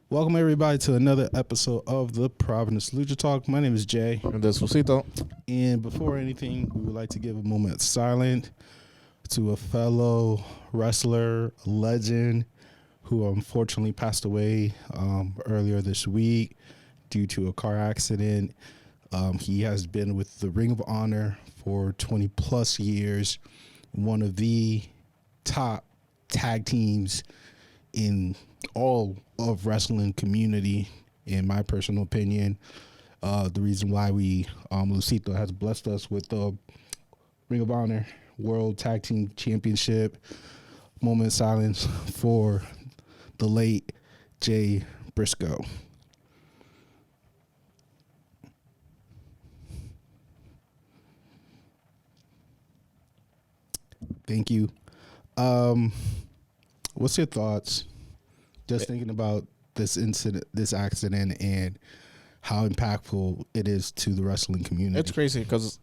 Welcome everybody to another episode of the Providence Lucha Talk. My name is Jay. And this Lucito. And before anything, we would like to give a moment of silence to a fellow wrestler, a legend, who unfortunately passed away earlier this week due to a car accident. He has been with the Ring of Honor for 20 plus years, one of the top tag teams in all of wrestling community, in my personal opinion. The reason why Lucito has blessed us with the Ring of Honor World Tag Team Championship. Moment of silence for the late Jay Briscoe. Thank you. What's your thoughts? Just thinking about this incident, this accident, and how impactful it is to the wrestling community. It's crazy because,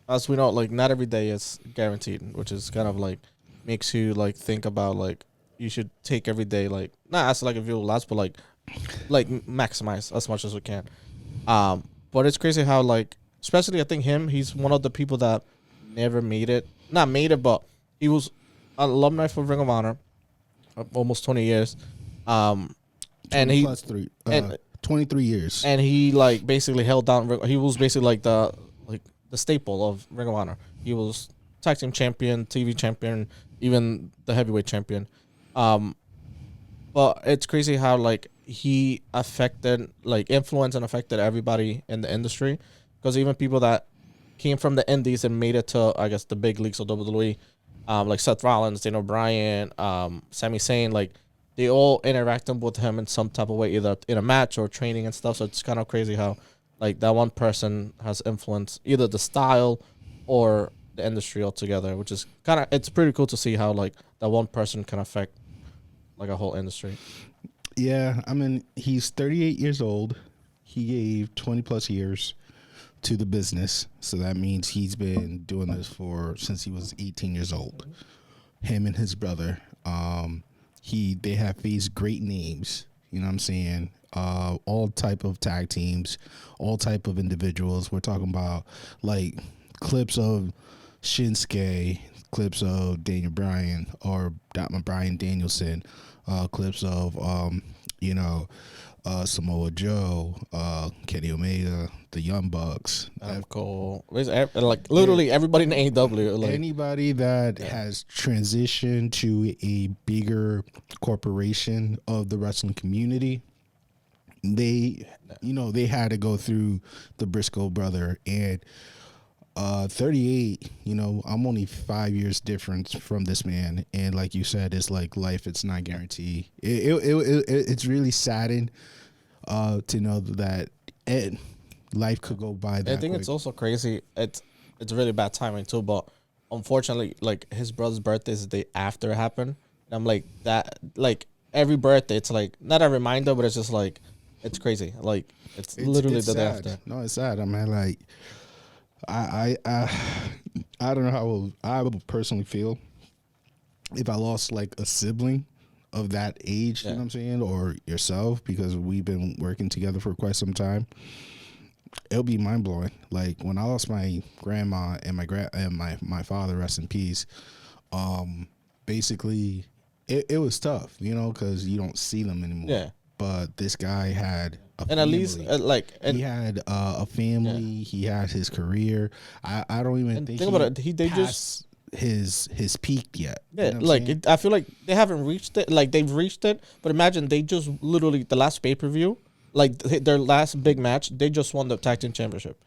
as we know, like not every day is guaranteed, which is kind of like makes you like think about like you should take every day like not as like a view last, but like maximize as much as we can. But it's crazy how like especially I think he's one of the people that never made it. Not made it, but he was an alumni for Ring of Honor. Almost 20 years, and he plus 23 years, and he like basically held down. He was basically like the staple of Ring of Honor. He was tag team champion, TV champion, even the heavyweight champion. But it's crazy how like he affected, like influenced and affected everybody in the industry, because even people that came from the indies and made it to I guess the big leagues of WWE. Like Seth Rollins, Daniel Bryan, Sami Zayn, like they all interacted with him in some type of way, either in a match or training and stuff. So it's kind of crazy how like that one person has influenced either the style or the industry altogether, which is it's pretty cool to see how like that one person can affect like a whole industry. Yeah, I mean, he's 38 years old. He gave 20 plus years to the business, so that means he's been doing this since he was 18 years old. Him and his brother, they have faced great names. You know what I'm saying? All type of tag teams, all type of individuals. We're talking about like clips of Shinsuke, clips of Daniel Bryan or Bryan Danielson, clips of Samoa Joe, Kenny Omega, the Young Bucks. Cool. Like literally everybody in AEW. Like, anybody that has transitioned to a bigger corporation of the wrestling community, they had to go through the Briscoe brother. And 38, I'm only 5 years difference from this man. And like you said, it's like life, it's not guaranteed. It's really saddened to know that life could go by that I think quick. it's also crazy. It's really bad timing too, but unfortunately, like his brother's birthday is the day after it happened. And I'm like that, like every birthday, it's like not a reminder, but it's just like it's crazy. Like it's literally the day after. No, it's sad. I mean, like I don't know how I would personally feel if I lost like a sibling of that age, you know what I'm saying, or yourself, because we've been working together for quite some time. It'll be mind blowing. Like when I lost my grandma and my father, rest in peace. Basically, it was tough, because you don't see them anymore. Yeah. But this guy had a and family. at least He had a family. Yeah. He had his career. I don't even think about it. They passed his peak yet. Yeah, I feel like they haven't reached it. Like they've reached it, but imagine they just literally the last pay-per-view, like their last big match, they just won the tag team championship,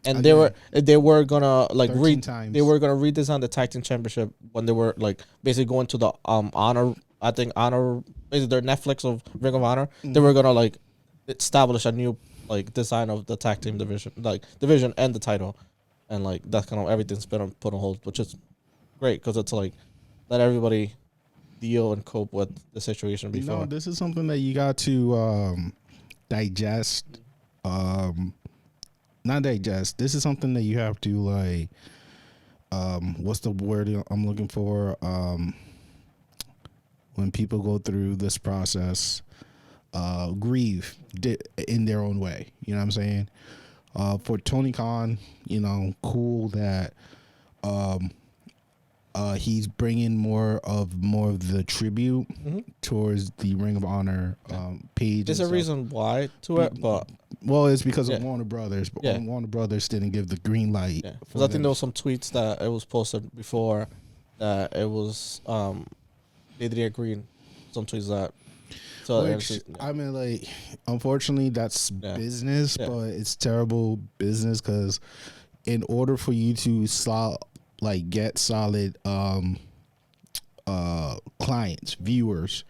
and they were gonna like they were gonna redesign the tag team championship when they were like basically going to the honor. I think honor is their Netflix of Ring of Honor. Mm-hmm. They were gonna like establish a new like design of the tag team division and the title, and like that's kind of everything's been put on hold, which is great because it's like let everybody deal and cope with the situation before. No, this is something that you got to digest. Not digest. This is something that you have to like. What's the word I'm looking for? When people go through this process, grieve in their own way. You know what I'm saying? For Tony Khan, cool that he's bringing more of the tribute towards the Ring of Honor page. There's a reason why to it, but it's because of Warner Brothers. But Warner Brothers didn't give the green light. Yeah, because I think there was some tweets that it was posted before that it was they didn't agree. Some tweets that. So I mean, like, unfortunately, that's business, but it's terrible business because in order for you to get solid clients, viewers,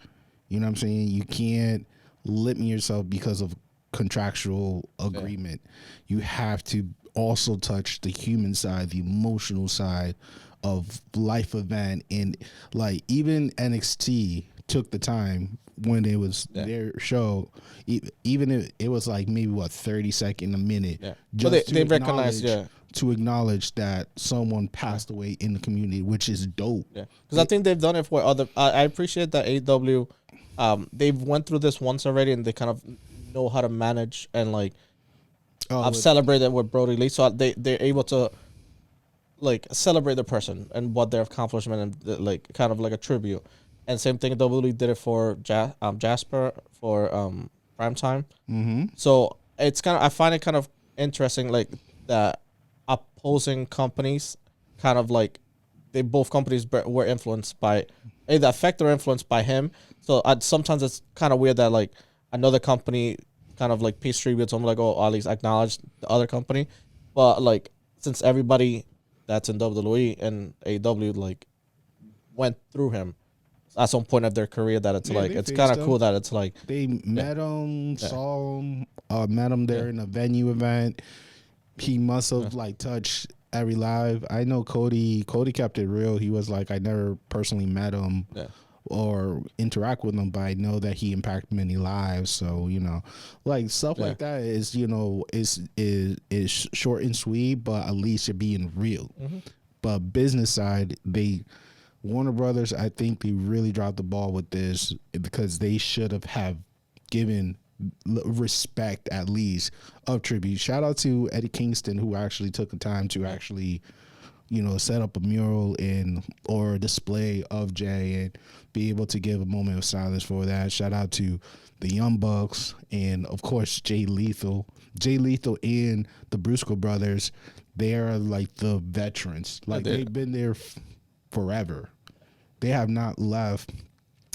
you know what I'm saying? You can't limit yourself because of contractual agreement. You have to also touch the human side, the emotional side of life event. And like even NXT took the time when it was their show, even if it was like maybe 30 seconds, a minute, just they recognize to acknowledge that someone passed away in the community, which is dope. Yeah, because I think they've done it for other. I appreciate that AEW, they've went through this once already, and they kind of know how to manage and like. I've celebrated with Brody Lee, so they're able to like celebrate the person and what their accomplishment and like kind of like a tribute. And same thing, WWE did it for Jasper for Primetime. Mm-hmm. So it's kind of, I find it kind of interesting, like that opposing companies, kind of like both companies were influenced by either affected or influenced by him. So sometimes it's kind of weird that like another company kind of like pays tribute to him, like, oh, at least acknowledge the other company. But like since everybody that's in WWE and AEW like went through him at some point of their career, that it's like it's kind of cool that it's like they met him, saw him, met him there in a venue event. He must have like touched every live. I know Cody kept it real. He was like, I never personally met him or interact with him, but I know that he impacted many lives. So like stuff like that is is short and sweet, but at least you're being real. Mm-hmm. But business side, Warner Brothers, I think they really dropped the ball with this because they should have given respect at least of tribute. Shout out to Eddie Kingston, who actually took the time to actually set up a mural or a display of Jay and be able to give a moment of silence for that. Shout out to the Young Bucks and of course Jay Lethal and the Briscoe brothers. They are like the veterans. Like they've been there forever. They have not left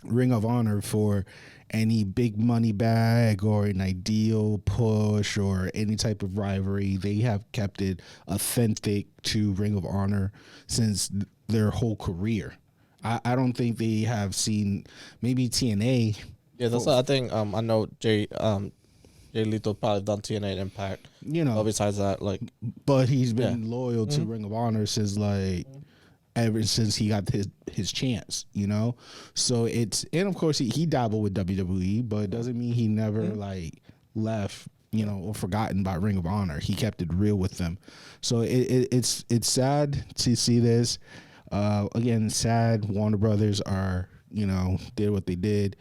Ring of Honor for any big money bag or an ideal push or any type of rivalry. They have kept it authentic to Ring of Honor since their whole career. I don't think they have seen maybe TNA. Yeah, that's I think I know Jay Lethal probably done TNA and Impact. But besides that, like, but he's been loyal to Ring of Honor since ever since he got his chance, So and of course he dabbled with WWE, but it doesn't mean he never left, or forgotten about Ring of Honor. He kept it real with them. So it's sad to see this. Again, sad Warner Brothers are, did what they did.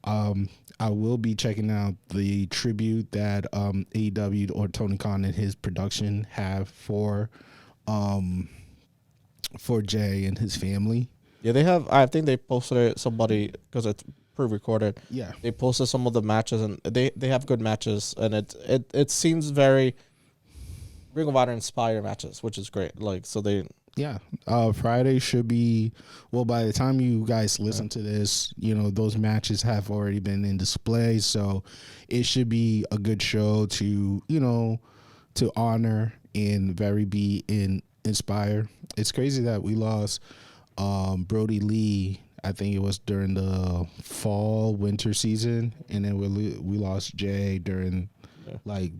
I will be checking out the tribute that AEW or Tony Khan and his production have for Jay and his family. Yeah, they have. I think they posted somebody because it's pre-recorded. Yeah, they posted some of the matches and they have good matches and it seems very Ring of Honor inspired matches, which is great. Like so they. Yeah, Friday should be. Well, by the time you guys listen to this, those matches have already been in display, so it should be a good show to to honor and inspire. It's crazy that we lost Brody Lee. I think it was during the winter season, and then we lost Jay during like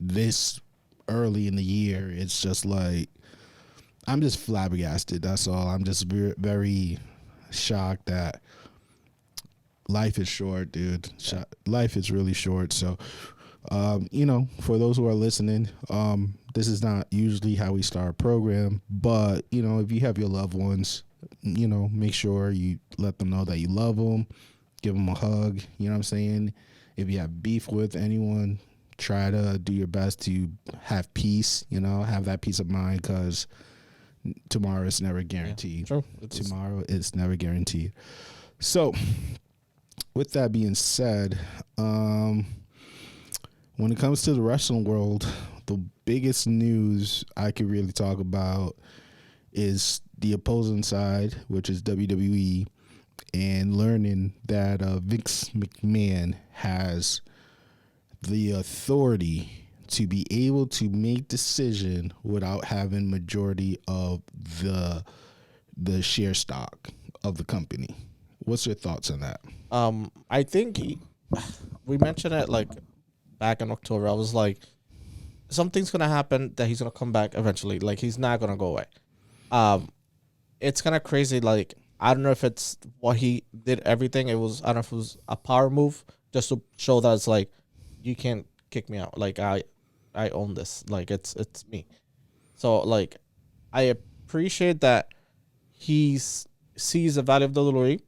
this early in the year. It's just like I'm just flabbergasted. That's all. I'm just very shocked that life is short, dude. Life is really short. So, for those who are listening, this is not usually how we start a program, but, if you have your loved ones, make sure you let them know that you love them, give them a hug, you know what I'm saying? If you have beef with anyone, try to do your best to have peace, have that peace of mind, because tomorrow is never guaranteed. Yeah, true. Tomorrow is never guaranteed. So, with that being said, when it comes to the wrestling world, the biggest news I could really talk about is the opposing side, which is WWE, and learning that Vince McMahon has the authority to be able to make decision without having majority of the share stock of the company. What's your thoughts on that? I think we mentioned it like back in October. I was like, something's gonna happen that he's gonna come back eventually. Like, he's not gonna go away. It's kind of crazy. Like, I don't know if it's what he did everything. I don't know if it was a power move just to show that it's like, you can't kick me out. Like, I own this. Like, it's me. So, like, I appreciate that he sees the value of WWE,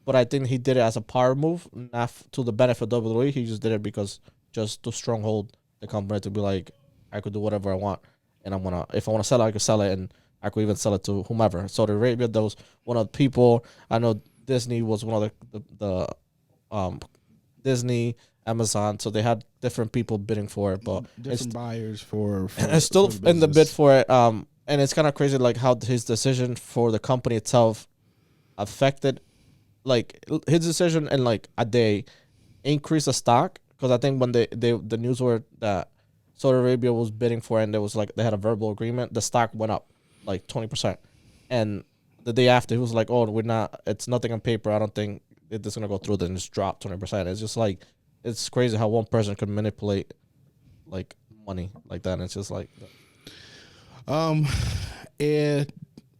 but I think he did it as a power move, not to the benefit of WWE. He just did it because just to stronghold the company, to be like, I could do whatever I want, and if I want to sell it, I could sell it, and I could even sell it to whomever. Saudi Arabia, that was one of the people. I know Disney was one of the Disney, Amazon, so they had different people bidding for it, but different buyers for it's still in the bid for it. And it's kind of crazy, like, how his decision for the company itself affected, like, his decision in like a day increased the stock, because I think when the news were that Saudi Arabia was bidding for it, and there was like, they had a verbal agreement, the stock went up like 20%, and the day after he was like, oh, it's nothing on paper, I don't think it's gonna go through, then it's dropped 20%. It's just like, it's crazy how one person could manipulate like money like that, and it's just like and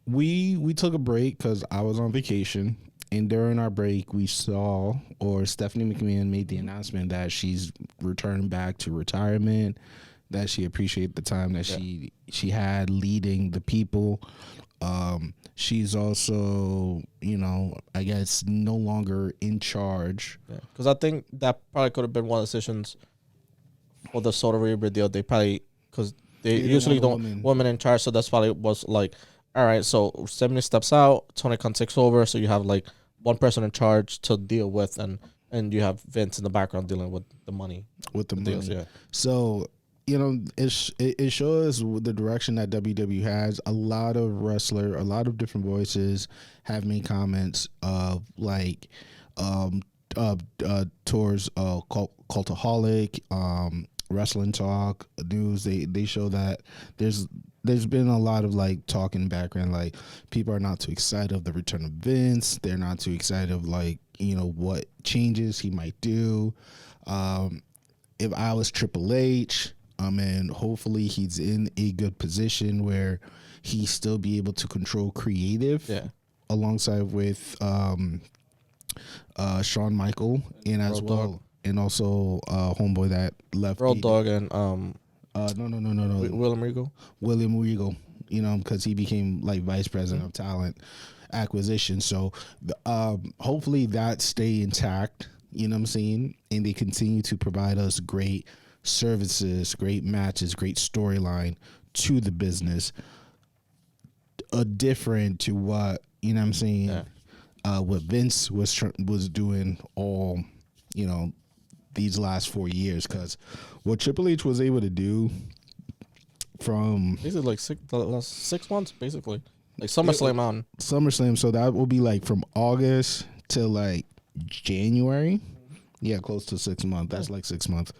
we took a break because I was on vacation, and during our break we saw, or Stephanie McMahon made the announcement that she's returning back to retirement, that she appreciated the time that she had leading the people. She's also, I guess, no longer in charge. Yeah, because I think that probably could have been one of the decisions for the Saudi Arabia deal. They probably, because they usually don't women in charge, so that's probably was like, all right, so 70 steps out, Tony Khan takes over, so you have like one person in charge to deal with, and you have Vince in the background dealing with the money. With the money. Deals, yeah. So, it shows the direction that WWE has. A lot of different voices have made comments of like, towards Cultaholic, Wrestling Talk News. They show that there's been a lot of like talk in the background, like people are not too excited of the return of Vince. They're not too excited of like, what changes he might do. If I was Triple H, and hopefully he's in a good position where he still be able to control creative, alongside with Shawn Michael, and as Road well, Dogg. and also homeboy that left. Road Dogg and no. William Regal, because he became like vice president of talent acquisition. So hopefully that stay intact, you know what I'm saying? And they continue to provide us great services, great matches, great storyline to the business. Different to what, you know what I'm saying? What Vince was doing all, these last 4 years, because what Triple H was able to do from basically like 6 months, basically, like SummerSlam on SummerSlam, so that will be like from August to like January. Yeah, close to 6 months. That's like 6 months.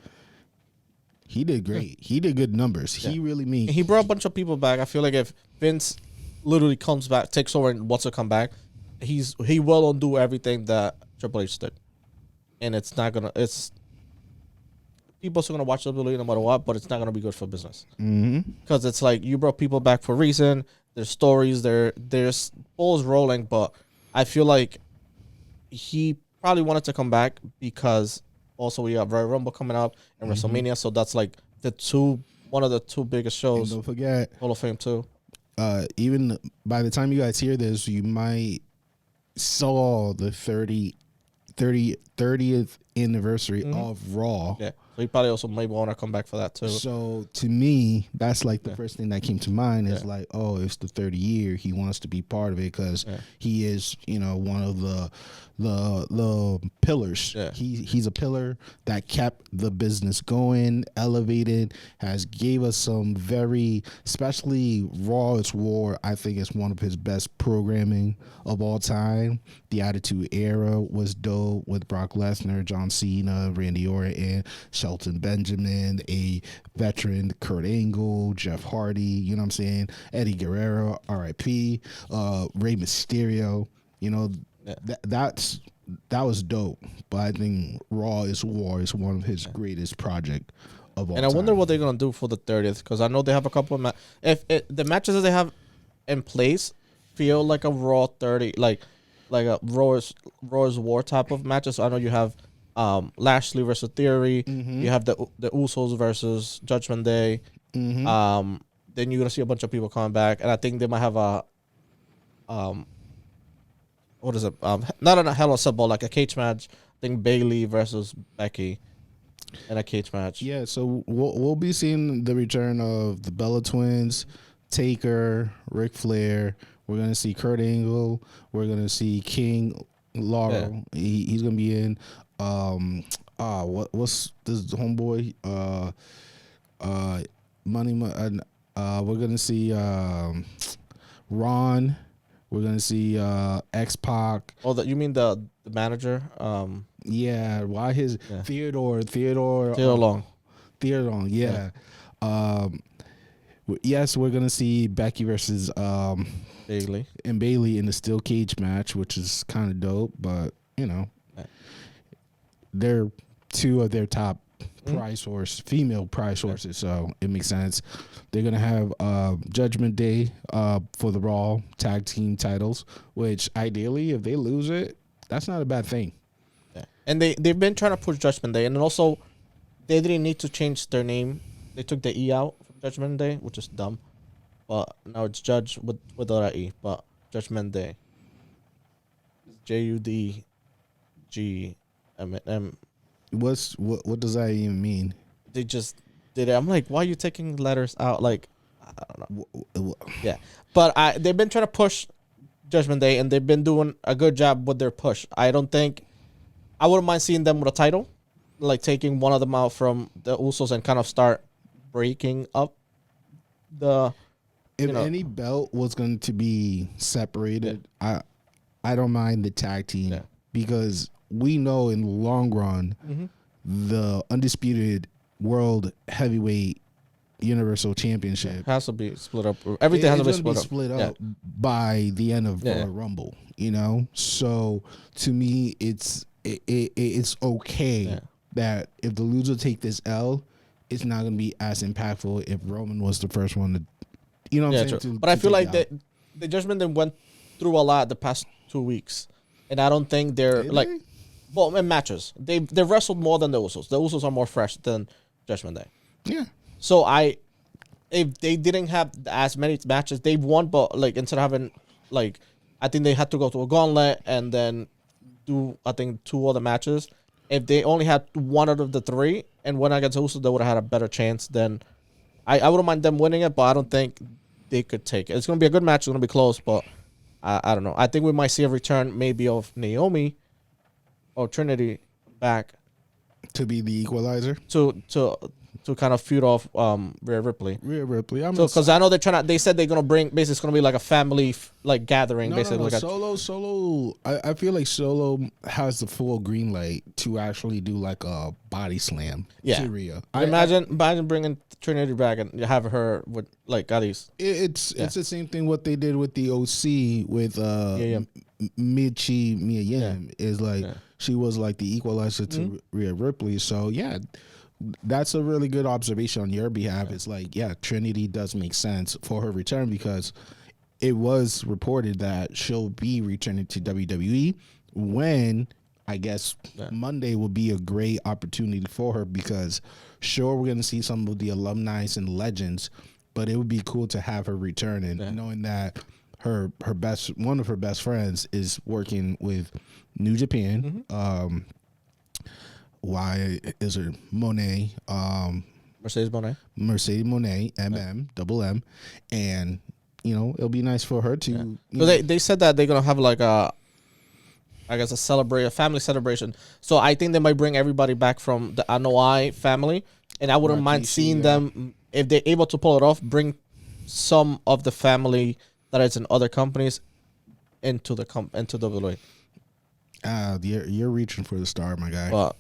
He did great. He did good numbers. Yeah. He really mean. He brought a bunch of people back. I feel like if Vince literally comes back, takes over, and wants to come back, he will undo everything that Triple H did, and it's not gonna. It's people still gonna watch WWE no matter what, but it's not gonna be good for business. Because it's like you brought people back for a reason. There's stories. There's balls rolling, but I feel like he probably wanted to come back because also we have Royal Rumble coming up and WrestleMania, so that's like one of the two biggest shows. And don't forget Hall of Fame too. Even by the time you guys hear this, you might saw the 30th anniversary of Raw. Yeah. So he probably also maybe want to come back for that too. So to me, that's like the first thing that came to mind is like, oh, it's the 30 year. He wants to be part of it because he is, one of the pillars. Yeah. He's a pillar that kept the business going, elevated, has gave us some very, especially Raw is War. I think it's one of his best programming of all time. The Attitude Era was dope with Brock Lesnar, John Cena, Randy Orton, and Shelton Benjamin, a veteran, Kurt Angle, Jeff Hardy, you know what I'm saying? Eddie Guerrero, R.I.P., Rey Mysterio, that was dope. But I think Raw is War is one of his greatest project of all time. And I wonder what they're going to do for the 30th, because I know they have a couple of the matches that they have in place feel like a Raw 30, like a Raw's War type of matches. So I know you have Lashley versus Theory. You have the Usos versus Judgment Day. Then you're gonna see a bunch of people coming back, and I think they might have a what is it? Not a Hell in a Cell, but like a cage match. I think Bayley versus Becky in a cage match. Yeah, so we'll be seeing the return of the Bella Twins, Taker, Ric Flair. We're gonna see Kurt Angle. We're gonna see King Laurel. Yeah. He's gonna be in. What's this homeboy? Money. We're gonna see Ron. We're gonna see X-Pac. Oh, you mean the manager? Yeah. Why his Theodore Long. Theodore Long. Yeah. Yes, we're gonna see Becky versus Bayley in the steel cage match, which is kind of dope. But they're two of their top female prize horses, so it makes sense. They're gonna have Judgment Day for the Raw tag team titles, which ideally, if they lose it, that's not a bad thing. Yeah. And they've been trying to push Judgment Day, and also they didn't need to change their name. They took the E out from Judgment Day, which is dumb. But now it's Judge without E, but Judgment Day. JUDGMM. What does that even mean? They just did it. I'm like, why are you taking letters out? Like, I don't know. Yeah, but they've been trying to push Judgment Day, and they've been doing a good job with their push. I wouldn't mind seeing them with a title, like taking one of them out from the Usos and kind of start breaking up the. If any belt was going to be separated, I don't mind the tag team because we know in the long run the undisputed world heavyweight universal championship has to be split up. Everything has to be split up by the end of Royal Rumble. So to me, it's okay that if the loser take this L, it's not going to be as impactful if Roman was the first one to. You know what I'm saying? But I feel like the Judgment Day went through a lot the past 2 weeks, and I don't think they're well, in matches they wrestled more than the Usos. The Usos are more fresh than Judgment Day. Yeah. So if they didn't have as many matches, they've won, but like instead of having I think they had to go to a gauntlet and then do 2 other matches. If they only had one out of the 3 and went against the Usos, they would have had a better chance than. I wouldn't mind them winning it, but I don't think they could take it. It's going to be a good match. It's going to be close, but I don't know. I think we might see a return maybe of Naomi or Trinity back. To be the equalizer? To kind of feud off Rhea Ripley. Because I know they said they're going to bring, basically it's going to be like a family gathering. No. Solo. I feel like Solo has the full green light to actually do like a body slam to Rhea. Imagine bringing Trinity back and have her with Gadis. It's the same thing what they did with the OC with Mia Yim is she was like the equalizer to Rhea Ripley. So that's a really good observation on your behalf. It's Trinity does make sense for her return because it was reported that she'll be returning to WWE when I guess Monday will be a great opportunity for her because sure we're going to see some of the alumni and legends, but it would be cool to have her return and knowing that one of her best friends is working with New Japan. why is her Monet, Mercedes Monet. Mercedes Monet, double M, and it'll be nice for her to. Yeah. So they said that they're gonna have like a family celebration. So I think they might bring everybody back from the NOI family, and I wouldn't mind seeing them if they're able to pull it off. Bring some of the family that is in other companies into WWE. You're reaching for the star, my guy. Well,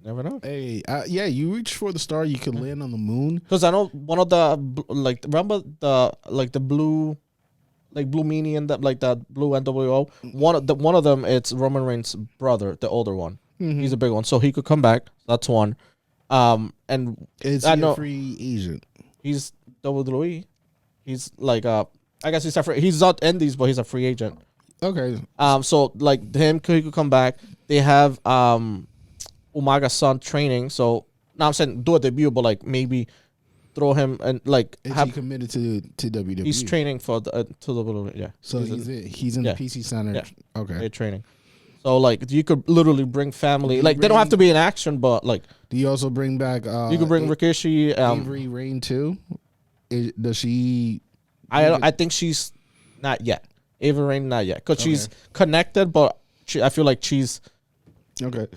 never know. Hey, you reach for the star, you can land on the moon. Because I know one of the remember the blue. Like Blue Meanie and that Blue NWO. One of them, it's Roman Reigns' brother, the older one. Mm-hmm. He's a big one, so he could come back. That's one. And is he a free agent? He's WWE. He's like I guess he's not Indies, but he's a free agent. Okay. So like him, he could come back. They have Umaga's son training. So now I'm saying do a debut, but like maybe. Throw him and like is he committed to WWE? He's training for to WWE. Yeah. So he's in the PC Center. Yeah. Okay. They're training. So like you could literally bring family. They don't have to be in action, but like. Do you also bring back? You could bring Rikishi. Avery Rain too. Does she? I think she's not yet. Avery Rain not yet because she's connected, but I feel like she's. Okay.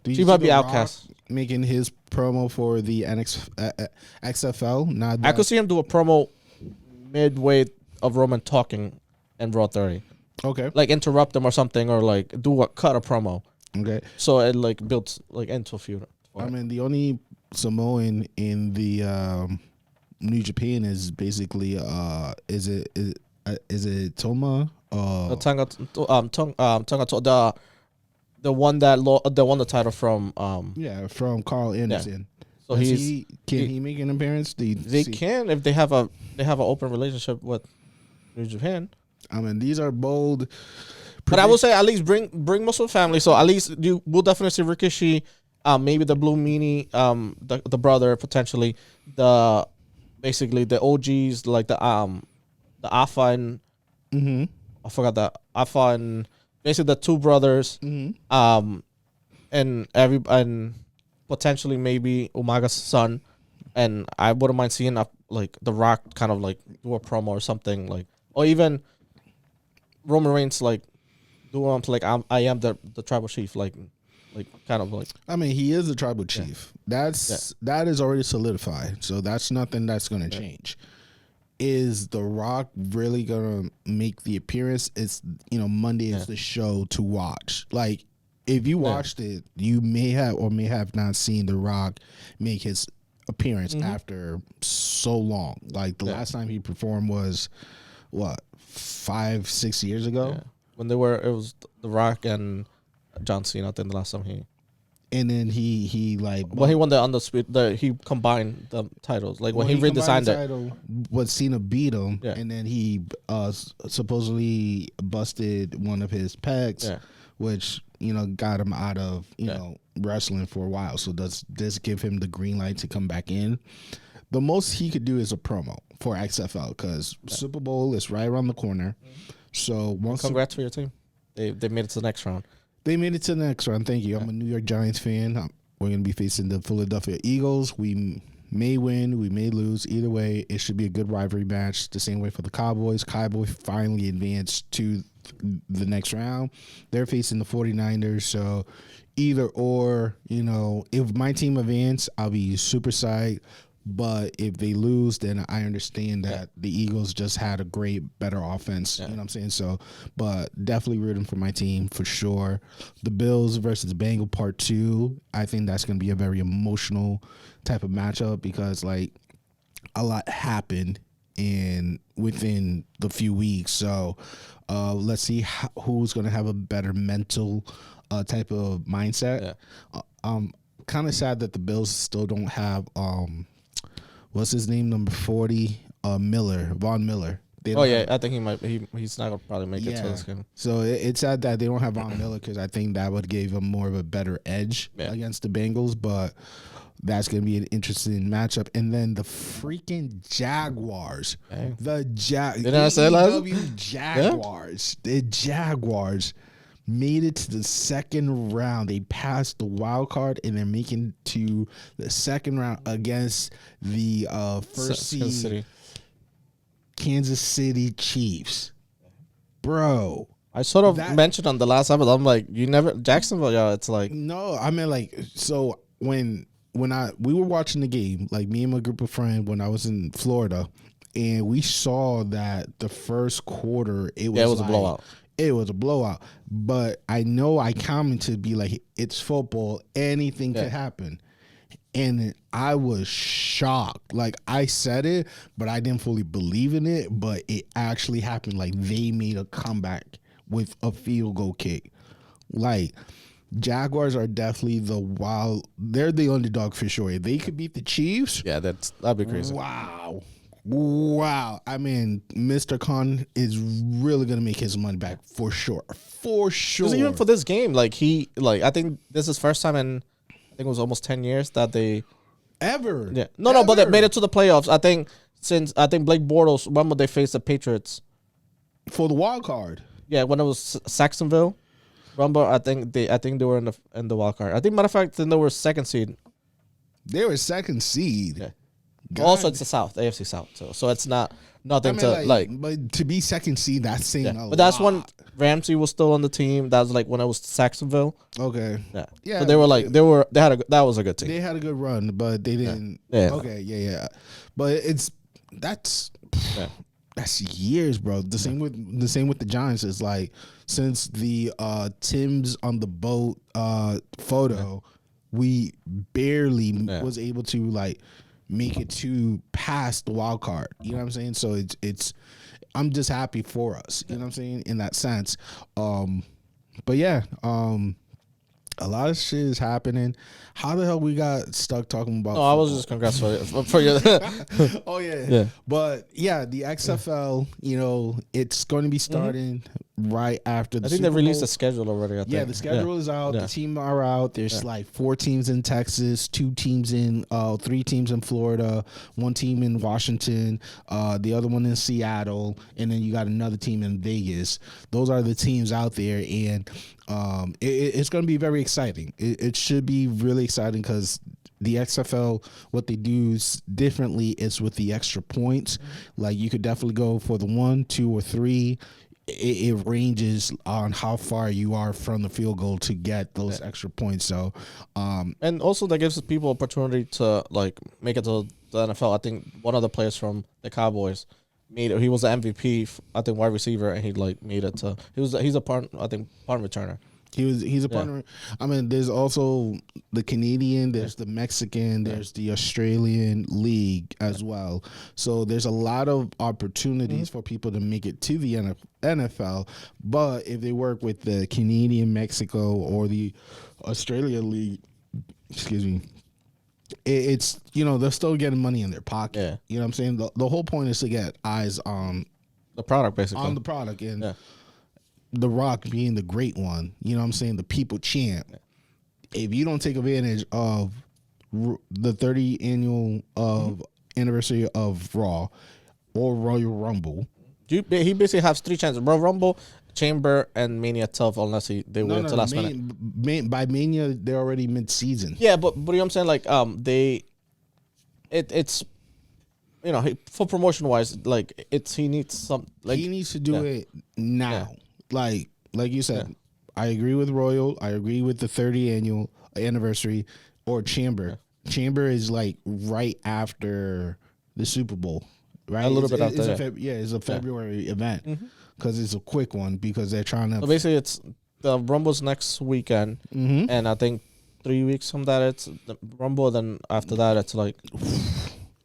She might be outcast. Making his promo for the XFL. I could see him do a promo midway of Roman talking and Raw 30. Okay. Like interrupt him or something, or like cut a promo. Okay. So it like builds like into a feud. I mean, the only Samoan in the New Japan is basically is it Toma? The one that won the title from from Carl Anderson. Yeah. So can he make an appearance? They can if they have an open relationship with New Japan. I mean, these are bold. But I will say at least bring Muscle Family. So at least you will definitely see Rikishi, maybe the Blue Meanie, the brother potentially, basically the OGs like the Alpha and I forgot that Alpha and. Basically, the two brothers, and potentially maybe Umaga's son, and I wouldn't mind seeing like The Rock kind of like do a promo or something like, or even Roman Reigns like do like I am the tribal chief like kind of like. I mean, he is the tribal chief. That is already solidified. So that's nothing that's going to change. Is The Rock really gonna make the appearance? It's Monday is the show to watch. Like if you watched it, you may have or may have not seen The Rock make his appearance after so long. Like the last time he performed was what 5-6 years ago. Yeah. When it was The Rock and John Cena. I think the last time he. And then he like when he won the Undisputed, he combined the titles. Like when he redesigned it, what Cena beat him, yeah. and then he supposedly busted one of his pecs, which got him out of wrestling for a while. So does this give him the green light to come back in? The most he could do is a promo for XFL because Super Bowl is right around the corner. So congrats for your team. They made it to the next round. They made it to the next round. Thank you. I'm a New York Giants fan. We're going to be facing the Philadelphia Eagles. We may win. We may lose. Either way, it should be a good rivalry match. The same way for the Cowboys. Cowboys finally advanced to the next round. They're facing the 49ers. So either or, if my team advance, I'll be super psyched. But if they lose, then I understand that the Eagles just had a better offense. You know what I'm saying? So, but definitely rooting for my team for sure. The Bills versus Bengal Part 2, I think that's going to be a very emotional type of matchup because, like, a lot happened within the few weeks. So, let's see who's going to have a better mental type of mindset. Kind of sad that the Bills still don't have what's his name? Number 40, Von Miller. I think he's not gonna probably make it to this game. So it's sad that they don't have Von Miller because I think that would give him more of a better edge against the Bengals. But that's gonna be an interesting matchup. And then the freaking Jaguars, Dang. the Jaguars, the Jaguars made it to the second round. They passed the wild card, and they're making to the second round against the first seed Kansas City Chiefs. Bro. I sort of mentioned on the last episode, I'm like, you never Jacksonville, yo. It's like no, I mean like so when we were watching the game, like me and my group of friends when I was in Florida, and we saw that the first quarter it was a blowout. It was a blowout, but I know I commented to be like, it's football, anything could happen. And I was shocked. Like, I said it, but I didn't fully believe in it, but it actually happened. Like, they made a comeback with a field goal kick. Like, Jaguars are definitely they're the underdog for sure. If they could beat the Chiefs. Yeah, that'd be crazy. Wow. I mean, Mr. Khan is really going to make his money back for sure. For sure. Because even for this game, I think this is first time in, I think it was almost 10 years that they. Ever. Yeah. No, but they made it to the playoffs. I think Blake Bortles, remember they faced the Patriots. For the wild card. Yeah, when it was Saxonville. Remember, I think they were in the wild card. I think, matter of fact, then they were second seed. They were second seed. Yeah. Also, it's the South, AFC South. So it's nothing But to be second seed, that's saying a lot. But that's when Ramsey was still on the team. That was like when it was Saxonville. Okay. Yeah. So that was a good team. They had a good run, but they didn't. Yeah. Okay. Yeah. But that's years, bro. The same with the Giants is like since the Tim's on the boat photo, we barely was able to like make it to past the wild card. You know what I'm saying? So it's I'm just happy for us. You know what I'm saying? In that sense. But yeah, a lot of shit is happening. How the hell we got stuck talking about? No, I was just congrats for you. Oh yeah. But yeah, the XFL, it's going to be starting right after the I think Super they released Bowl. the schedule already. Yeah, the schedule is out. The teams are out. There's like 4 teams in Texas, 3 teams in Florida, 1 team in Washington, the other one in Seattle, and then you got another team in Vegas. Those are the teams out there, and it's going to be very exciting. It should be really exciting because the XFL, what they do is differently is with the extra points. Like you could definitely go for the 1, 2, or 3. It ranges on how far you are from the field goal to get those extra points. So, and also that gives people opportunity to like make it to the NFL. I think one of the players from the Cowboys he was the MVP, I think wide receiver, and he like made it to. He's a punt returner. He's a partner. I mean, there's also the Canadian, there's the Mexican, there's the Australian league as well. So there's a lot of opportunities for people to make it to the NFL. But if they work with the Canadian, Mexico, or the Australian league, it's they're still getting money in their pocket. Yeah. You know what I'm saying? The whole point is to get eyes on the product, basically. On the product and. The Rock being the great one, you know what I'm saying, the people champ. If you don't take advantage of the 30th annual anniversary of Raw or Royal Rumble, he basically has 3 chances: Royal Rumble, Chamber, and Mania 12, unless they wait until last minute. By Mania, they're already mid-season. Yeah, but you know what I'm saying, like it's. For promotion wise, like he needs some. Like he needs to do it now. Yeah. Like you said, I agree with Royal. I agree with the 30th annual anniversary or Chamber. Yeah. Chamber is like right after the Super Bowl, right? A little bit after. It's a February event because it's a quick one because they're trying to. So basically, it's the Rumble's next weekend, and I think 3 weeks from that it's the Rumble. Then after that, it's like,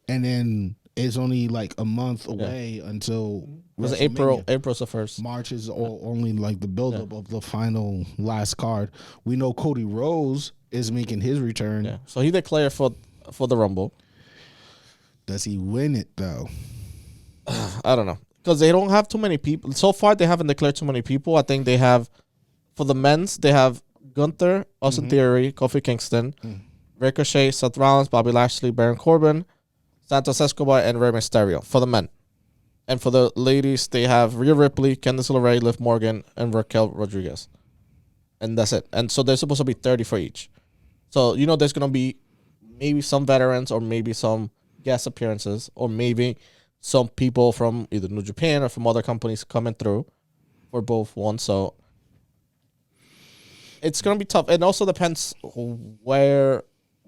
and then. It's only like a month away until was April. April's the first. March is only like the buildup of the final last card. We know Cody Rhodes is making his return. Yeah. So he declared for the Rumble. Does he win it though? I don't know because they don't have too many people. So far, they haven't declared too many people. I think they have for the men's they have Gunther, Austin Theory, Kofi Kingston, Ricochet, Seth Rollins, Bobby Lashley, Baron Corbin, Santos Escobar, and Rey Mysterio for the men. And for the ladies, they have Rhea Ripley, Candice LeRae, Liv Morgan, and Raquel Rodriguez. and that's it. And so there's supposed to be 30 for each. So there's gonna be maybe some veterans or maybe some guest appearances or maybe some people from either New Japan or from other companies coming through for both ones. So it's gonna be tough. It also depends where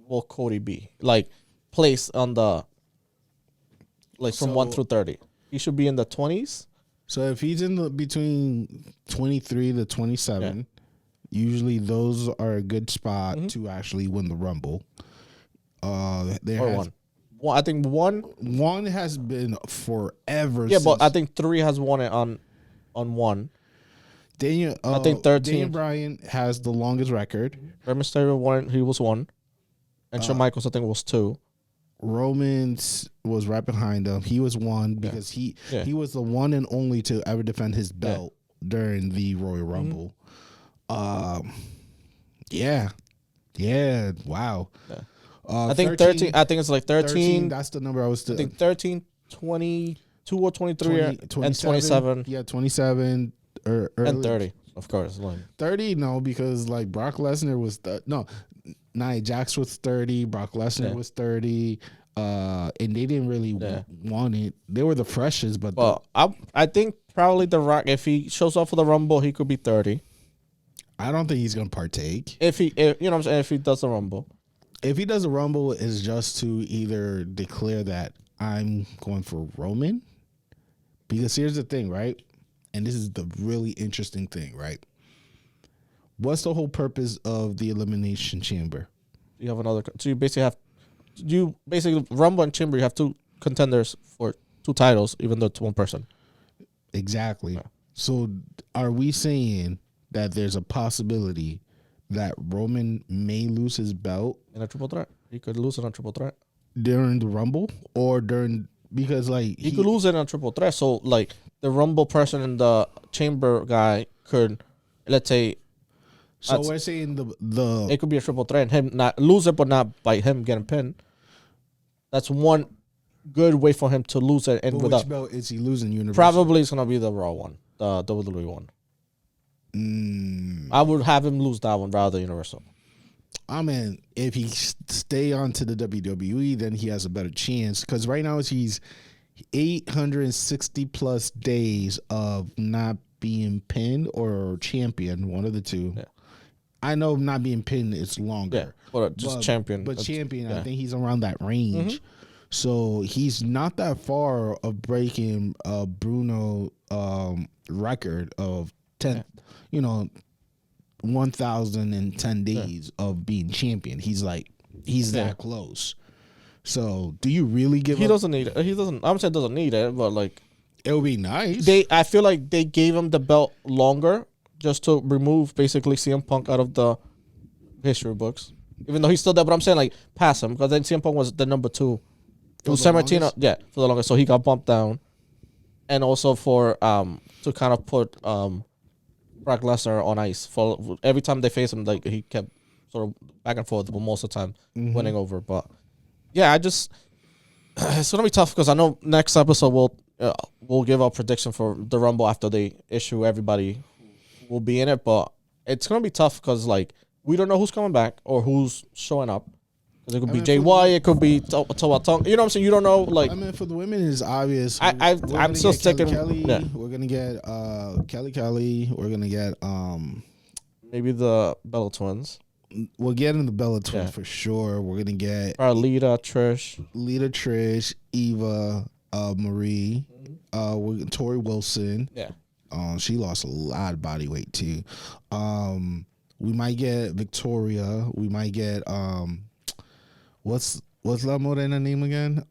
will Cody be, like placed on the from 1 through 30. He should be in the 20s. So if he's in the between 23 to 27, usually those are a good spot to actually win the Rumble. One. I think one has been forever. Yeah, but I think 3 has won it on one. Daniel, I think 13. Daniel Bryan has the longest record. Rey Mysterio won. He was 1, and Shawn Michaels I think was 2. Romans was right behind him. He was 1 because he was the one and only to ever defend his belt during the Royal Rumble. Yeah. Wow. Yeah. I think 13. I think it's like 13. That's the number I was. I think 13, 22 or 23, and 27. Yeah, 27 or and 30, of course. 30, no, because like Brock Lesnar was Nia Jax was 30, Brock Lesnar was 30, and they didn't really want it. They were the freshest, but I think probably The Rock, if he shows up for the Rumble, he could be 30. I don't think he's gonna partake. If you know what I'm saying, if he does the Rumble. If he does a Rumble, it's just to either declare that I'm going for Roman. Because here's the thing, right? And this is the really interesting thing, right? What's the whole purpose of the Elimination Chamber? You have another. So you basically Rumble and Chamber. You have 2 contenders for 2 titles, even though it's 1 person. Exactly. Yeah. So are we saying that there's a possibility that Roman may lose his belt in a triple threat? He could lose it on triple threat during the Rumble, or because like he could lose it on triple threat. So like the Rumble person and the Chamber guy could, let's say. So we're saying the it could be a triple threat and him not lose it, but not by him getting pinned. That's one good way for him to lose it. And which belt is he losing? Universal? Probably it's gonna be the Raw one, the WWE one. I would have him lose that one rather than Universal. I mean, if he stay on to the WWE, then he has a better chance. Because right now he's 860 plus days of not being pinned or champion, one of the two. Yeah. I know not being pinned is longer. Yeah, but champion. But champion, I think he's around that range. Mm-hmm. So he's not that far of breaking Bruno record of 10, 1,010 days of being champion. He's that close. So do you really give He doesn't need it. He doesn't. I'm saying doesn't need it, but like it would be nice. I feel like they gave him the belt longer just to remove basically CM Punk out of the history books. Even though he's still there, but I'm saying like pass him because then CM Punk was the number 2. It was San Martino, for the longest. So he got bumped down, and also for to kind of put Brock Lesnar on ice. For every time they face him, like he kept sort of back and forth, but most of the time winning over. But yeah, it's gonna be tough because I know next episode we'll give our prediction for the Rumble after they issue everybody who will be in it. But it's gonna be tough because like we don't know who's coming back or who's showing up. It could be JY, it could be Toa Tonga. You know what I'm saying? You don't know. Like, I mean, for the women, it's obvious. I'm still sticking. We're gonna get Kelly. We're gonna get maybe the Bella Twins. We're getting the Bella Twins for sure. We're gonna get Lita, Trish, Eva, Marie, Tori Wilson. Yeah. She lost a lot of body weight too. We might get Victoria. We might get What's La Morena name again?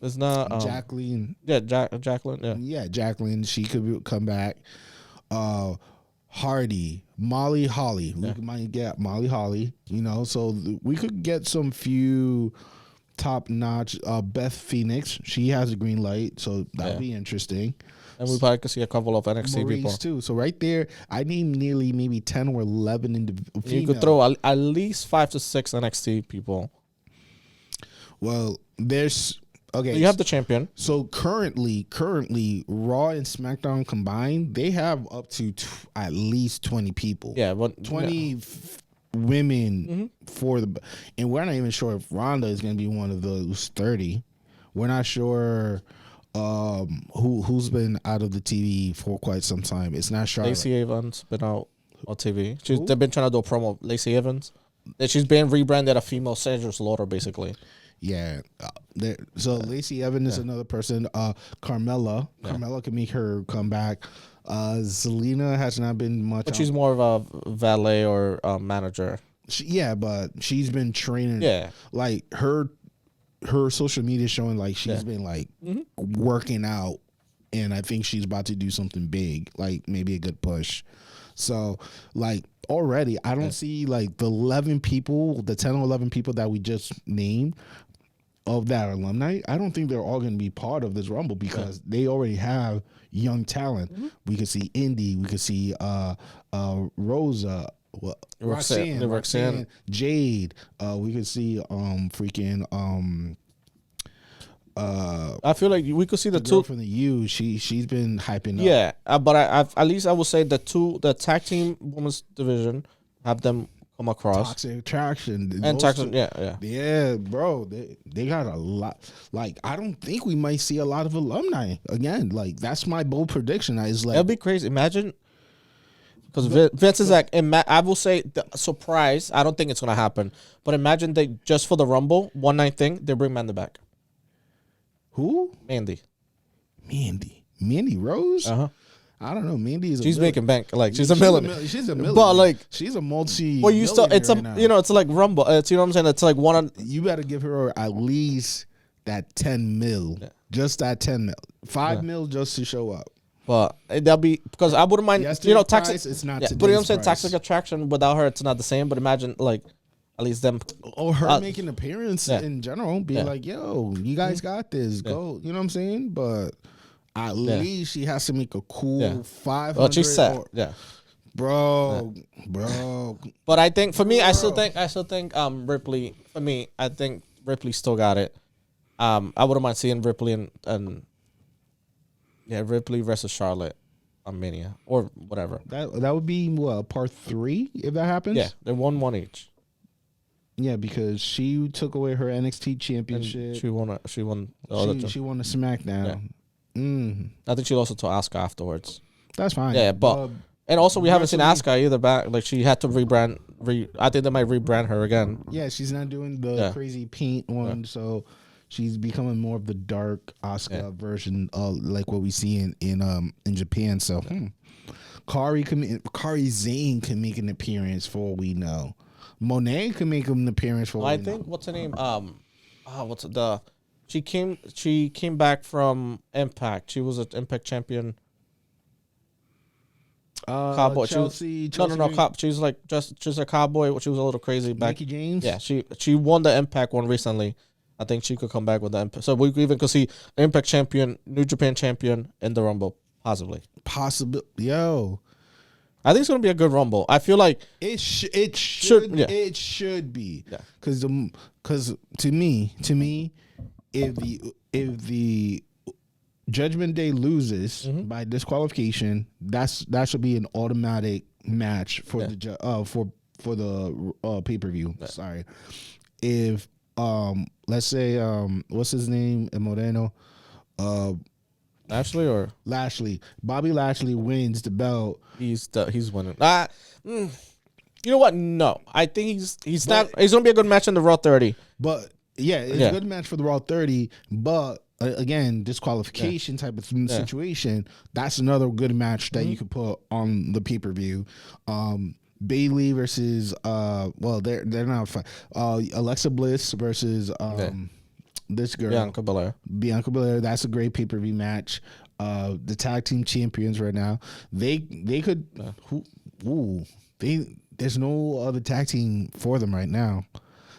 It's not Jacqueline. Yeah, Jacqueline. Yeah. Yeah, Jacqueline. She could come back. Hardy, Molly Holly. We might get Molly Holly. So we could get some few top notch. Beth Phoenix. She has a green light, so that'd be interesting. And we probably could see a couple of NXT Maurice people too. So right there, I need nearly maybe 10 or 11 female. You could throw at least 5 to 6 NXT people. Well, there's Okay, So you have the champion. So currently, Raw and SmackDown combined, they have up to at least 20 people. Yeah, but 20 women for the, and we're not even sure if Ronda is going to be one of those 30. We're not sure who's been out of the TV for quite some time. It's not Charlotte. Lacey Evans been out on TV. They've been trying to do a promo. Lacey Evans, that she's been rebranded a female Sandra Slaughter, basically. Yeah. So Lacey Evans is another person. Carmella can make her comeback. Zelina has not been much. But she's more of a valet or a manager. But she's been training. Yeah. Like her social media showing like she's been like working out, and I think she's about to do something big, like maybe a good push. So like already I don't see like the 11 people, the 10 or 11 people that we just named of that alumni. I don't think they're all going to be part of this Rumble because they already have young talent. We could see Indy, we could see Rosa, Roxanne, Jade. We could see I feel like we could see the two from the U. She's been hyping up. Yeah, but at least I would say the tag team women's division, have them come across. Toxic Attraction. And Toxic, yeah. Yeah, bro. They got a lot. Like, I don't think we might see a lot of alumni again. Like, that's my bold prediction. It'll be crazy. Imagine, because Vince is like, I will say, the surprise, I don't think it's going to happen. But imagine they, just for the Rumble, one night thing, they bring Mandy back. Who? Mandy Rose? Uh-huh. I don't know. Mandy is. She's making bank. Like she's a millionaire. She's a millionaire. But like she's a multi. Well, you still. It's it's like Rumble. It's you know what I'm saying. It's like one. You got to give her at least that 10 mil. Yeah. Just that 10 mil. 5 mil just to show up. But that'll be because I wouldn't mind. Toxic. It's not. Yeah, but you know what I'm saying. Toxic Attraction without her, it's not the same. But imagine like. At least them. Or her making an appearance in general. Be like, yo, you guys got this. Go. You know what I'm saying? But at least she has to make a cool 500. Well, she's set. Bro. But I think, for me, I still think Ripley, for me, I think Ripley still got it. I wouldn't mind seeing Ripley and Ripley versus Charlotte on Mania or whatever. That would be, part 3 if that happens? Yeah, they won one each. Yeah, because she took away her NXT championship. And she won the other two. She won the SmackDown. Yeah. I think she lost it to Asuka afterwards. That's fine. Yeah, but and also we haven't seen Asuka either back. Like she had to rebrand. I think they might rebrand her again. Yeah, she's not doing the crazy paint one, so she's becoming more of the dark Asuka version of like what we see in Japan. So Kairi Sane can make an appearance for all we know. Monet can make an appearance for. I think what's her name? She came back from Impact. She was an Impact champion. Cowboy. Chelsea. No. She was like just a cowboy. She was a little crazy back. Mickie James. Yeah, she won the Impact one recently. I think she could come back with the Impact. So we even could see Impact champion, New Japan champion in the Rumble possibly. Yo. I think it's gonna be a good Rumble. I feel like it should be because to me if the Judgment Day loses by disqualification, that should be an automatic match for the pay-per-view. Sorry, if let's say what's his name, Moreno, Lashley. Bobby Lashley wins the belt. He's winning. You know what? No, I think he's gonna be a good match in the Raw 30. But it's a good match for the Raw 30. But again, disqualification type of situation. That's another good match that you could put on the pay-per-view. Bayley versus they're not Alexa Bliss versus this girl Bianca Belair. That's a great pay-per-view match. The tag team champions right now. They could there's no other tag team for them right now.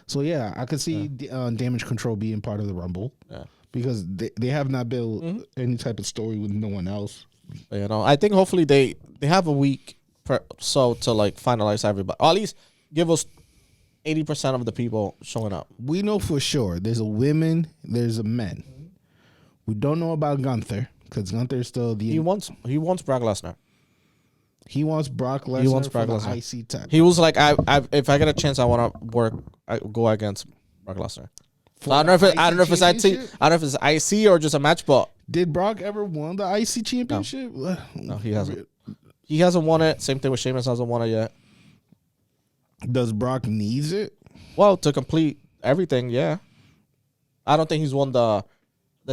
So yeah, I could see Damage Control being part of the Rumble. Yeah. Because they have not built any type of story with no one else. You know, I think hopefully they have a week to like finalize everybody. Or at least give us 80% of the people showing up. We know for sure there's a women, there's a men. We don't know about Gunther because Gunther is still the. He wants Brock Lesnar. He wants Brock Lesnar Brock for Lesnar. the IC title. He was like, if I get a chance, I want to go against Brock Lesnar. So I don't know if it's IC. I don't know if it's IC or just a match. But did Brock ever won the IC championship? No, he hasn't. He hasn't won it. Same thing with Sheamus hasn't won it yet. Does Brock needs it? Well, to complete everything, yeah. I don't think he's won the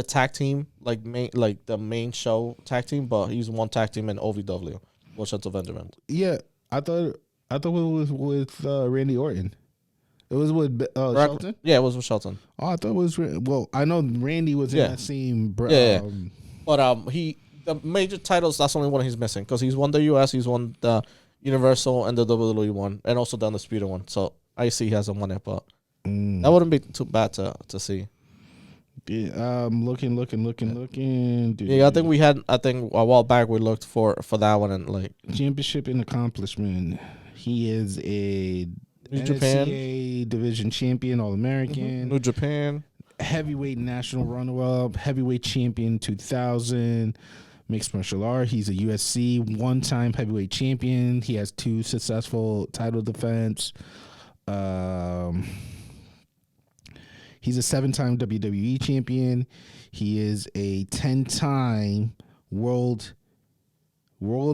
tag team the main show tag team, but he's won tag team in OVW. Lucha to Benjamin. Yeah, I thought it was with Randy Orton. It was with Shelton? Yeah, it was with Shelton. Oh, I thought it was... Well, I know Randy was in that same... But the major titles, that's the only one he's missing. Because he's won the US, he's won the Universal and the WWE one. And also the Undisputed one. So I see he hasn't won it, but that wouldn't be too bad to see. Yeah, looking. Dude. Yeah, I think a while back we looked for that one and like... Championship and accomplishment. He is a... New Japan Division champion, All-American. New Japan. Heavyweight national runner-up. Heavyweight champion 2000. Mixed martial art. He's a UFC one-time heavyweight champion. He has 2 successful title defense. He's a 7-time WWE champion. He is a 10-time world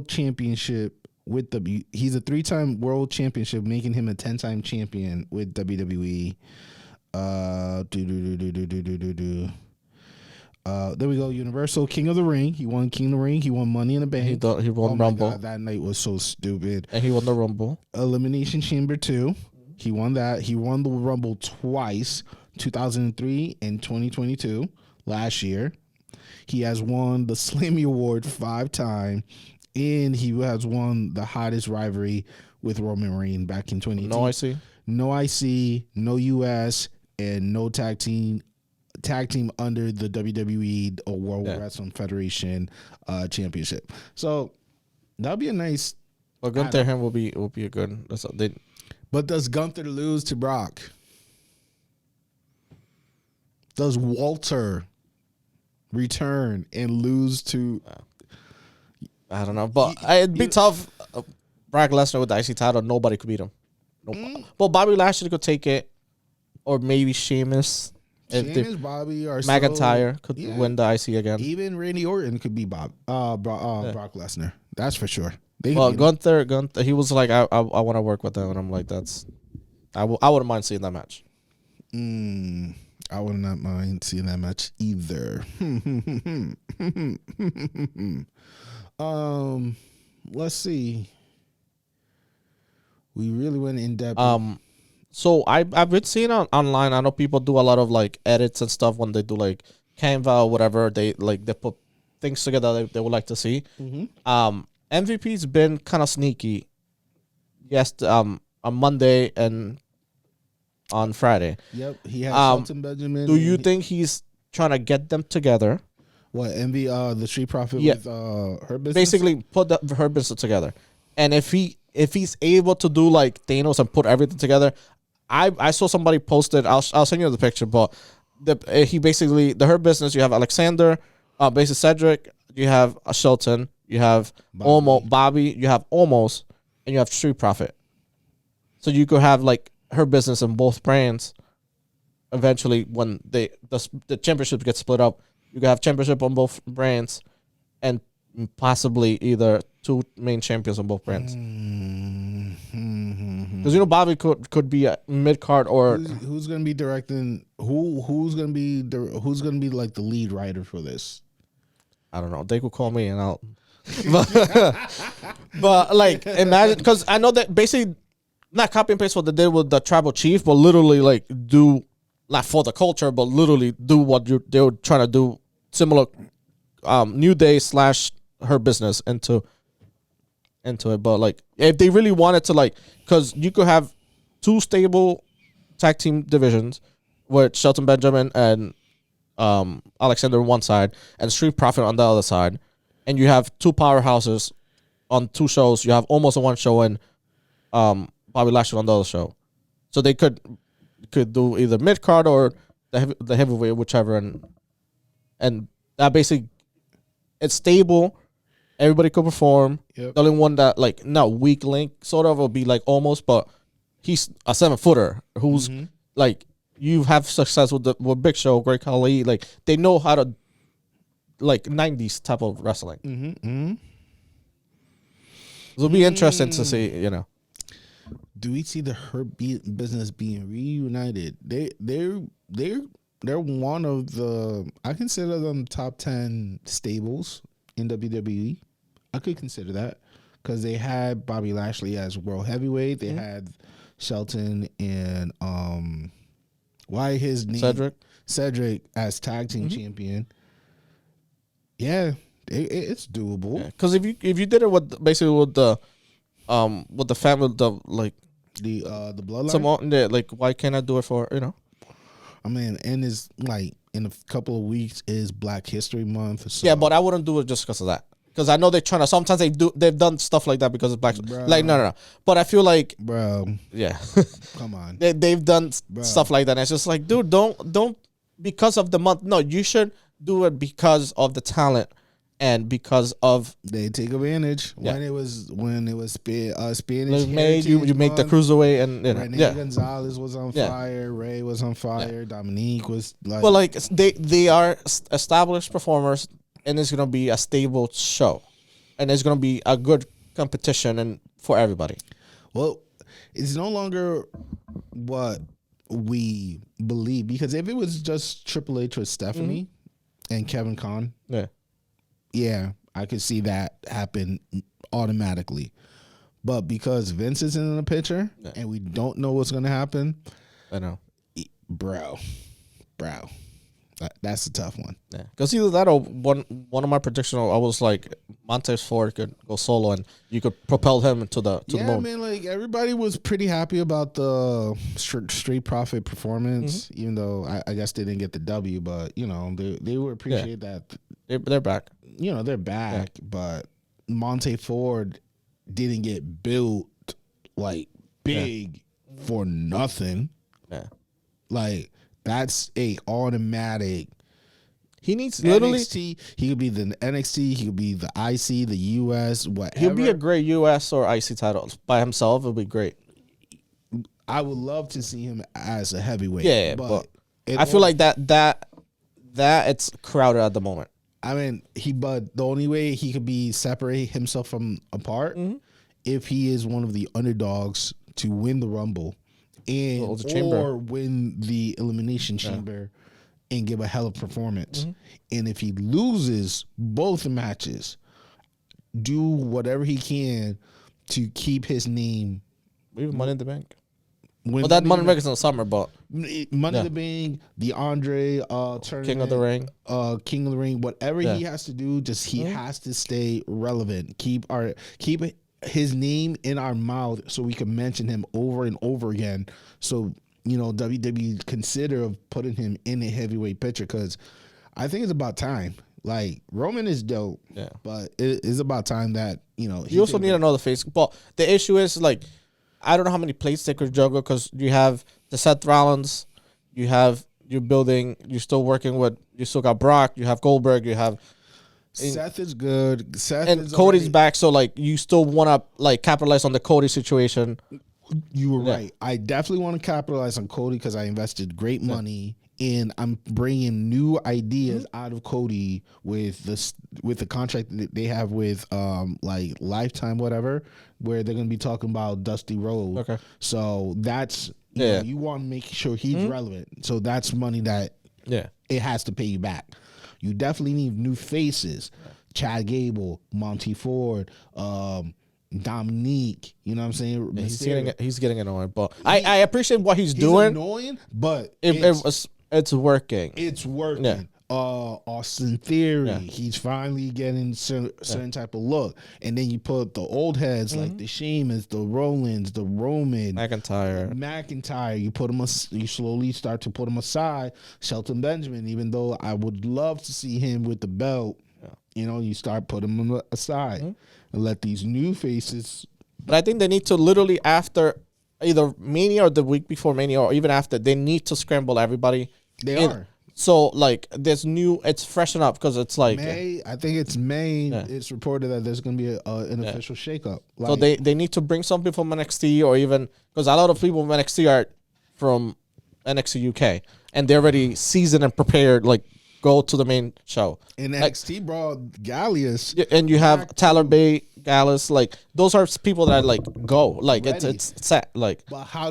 championship with he's a 3-time world championship, making him a 10-time champion with WWE. There we go. Universal King of the Ring. He won King of the Ring. He won Money in the Bank. He won Rumble. God, that night was so stupid. And he won the Rumble. Elimination Chamber 2. He won that. He won the Rumble twice, 2003 and 2022, last year. He has won the Slammy Award 5 times. And he has won the hottest rivalry with Roman Reigns back in 2018. No IC, no US, and no tag team under the WWE or World Wrestling Federation championship. So that'll be a nice. Well, Gunther him will be a good. But does Gunther lose to Brock? Does Walter return and lose to? I don't know, but it'd be tough. Brock Lesnar with the IC title, nobody could beat him. Well, Bobby Lashley could take it, or maybe Sheamus. Bobby, or McIntyre could win the IC again. Even Randy Orton could be Brock Lesnar. That's for sure. Gunther, he was like, I want to work with them, and I'm like, I wouldn't mind seeing that match. I would not mind seeing that match either. Let's see. We really went in depth. So I've been seeing online. I know people do a lot of like edits and stuff when they do like Canva or whatever. They put things together they would like to see. MVP's been kind of sneaky. Yes, on Monday and on Friday. Yep, he has Shelton Benjamin. Do you think he's trying to get them together? What, the Street Profit with her business? Basically, put her business together. And if he's able to do like Thanos and put everything together, I saw somebody posted. I'll send you the picture. But he basically her business. You have Alexander, basically Cedric. You have Shelton. You have Bobby. You have Omos, and you have Street Profit. So you could have like her business in both brands. Eventually, when the championship gets split up, you can have championship on both brands, and possibly either 2 main champions on both brands. Because Bobby could be a mid card or who's going to be directing? Who's going to be like the lead writer for this? I don't know. They could call me and I'll. But like imagine, because I know that basically not copy and paste what they did with the tribal chief, but literally like do not for the culture, but literally do what they were trying to do. Similar, New Day / her business into it, but like if they really wanted to, like, because you could have 2 stable tag team divisions with Shelton Benjamin and Alexander on one side and Street Profit on the other side, and you have 2 powerhouses on 2 shows. You have almost on one show and Bobby Lashley on the other show, so they could do either mid card or the heavyweight, whichever, and that basically it's stable. Everybody could perform. Yep. The only one that like not weak link sort of will be like almost, but he's a 7-footer who's like you have success with Big Show, Great Khali. Like they know how to like 90s type of wrestling. It'll be interesting to see, you know. Do we see the Hurt Business being reunited? They're one of the, I consider them top 10 stables in WWE. I could consider that because they had Bobby Lashley as world heavyweight. They had Shelton and why his name Cedric as tag team champion. Yeah, it's doable. Because if you did it with basically with the family, the like the bloodline, someone like why can't I do it for, you know? I mean, and it's like in a couple of weeks is Black History Month. So. Yeah, but I wouldn't do it just because of that. Because I know they're trying to. Sometimes they've done stuff like that because of Black. Bro. Like no. But I feel like, bro, yeah, come on, they've done stuff like that. And it's just like, dude, don't because of the month. No, you should do it because of the talent and because of they take advantage when it was Spanish. Made you make the cruiserweight and you know, Renee Gonzalez was on fire. Ray was on fire. Dominique was like. Well, like they are established performers. And it's gonna be a stable show, and it's gonna be a good competition and for everybody. Well, it's no longer what we believe because if it was just Triple H with Stephanie and Kevin Conn, yeah, I could see that happen automatically. But because Vince is in the picture and we don't know what's gonna happen, I know, bro. That's a tough one. Yeah, because either that or one of my predictions, I was like Montez Ford could go solo and you could propel him to the moon. Yeah, man. Like everybody was pretty happy about the Street Profit performance, even though I guess they didn't get the W. But you know they would appreciate that they're back. You know they're back, but Monte Ford didn't get built like big for nothing. Yeah, like. That's a automatic. He needs literally. NXT, he could be the NXT. He could be the IC, the US, whatever. He'll be a great US or IC title by himself. It'll be great. I would love to see him as a heavyweight. Yeah, but I feel like that it's crowded at the moment. I mean, but the only way he could be separate himself from apart if he is one of the underdogs to win the Rumble. And or win the Elimination Chamber and give a hell of a performance. And if he loses both matches, do whatever he can to keep his name. Even Money in the Bank. Well, that Money in the Bank is in the summer, but Money in the Bank, the Andre tournament, King of the Ring, whatever he has to do, just he has to stay relevant. Keep his name in our mouth so we can mention him over and over again. So, you know, WWE consider of putting him in a heavyweight picture because I think it's about time. Like, Roman is dope, but it is about time that, you know. You also need another face. But the issue is, like, I don't know how many plates they could juggle because you have the Seth Rollins, you're still working with, you still got Brock, you have Goldberg, you have... Seth is good. And Cody's back, so like you still want to like capitalize on the Cody situation. You were right. I definitely want to capitalize on Cody because I invested great money and I'm bringing new ideas out of Cody with the contract that they have with like Lifetime, whatever, where they're gonna be talking about Dusty Rhodes. Okay, so that's you know, you want to make sure he's relevant. So that's money that it has to pay you back. You definitely need new faces. Chad Gable, Monty Ford, Dominique. You know what I'm saying? He's getting annoying, but I appreciate what he's doing. Annoying, but it's working. It's working. Yeah. Austin Theory, he's finally getting certain type of look, and then you put the old heads like the Sheamus, the Rollins, the Roman, McIntyre. You put them. You slowly start to put them aside. Shelton Benjamin, even though I would love to see him with the belt, you know, you start putting them aside and let these new faces. But I think they need to literally after either Mania or the week before Mania or even after, they need to scramble everybody. They are. So like this new, it's freshen up because it's like May. I think it's May. Yeah. It's reported that there's going to be an official shakeup. Like, so they need to bring some people from NXT or even because a lot of people from NXT are from NXT UK and they're already seasoned and prepared. Like go to the main show. in like, NXT, bro, Gallius. And you have Tyler Bate, Gallus, like those are people that like go like Ready. it's set like. But how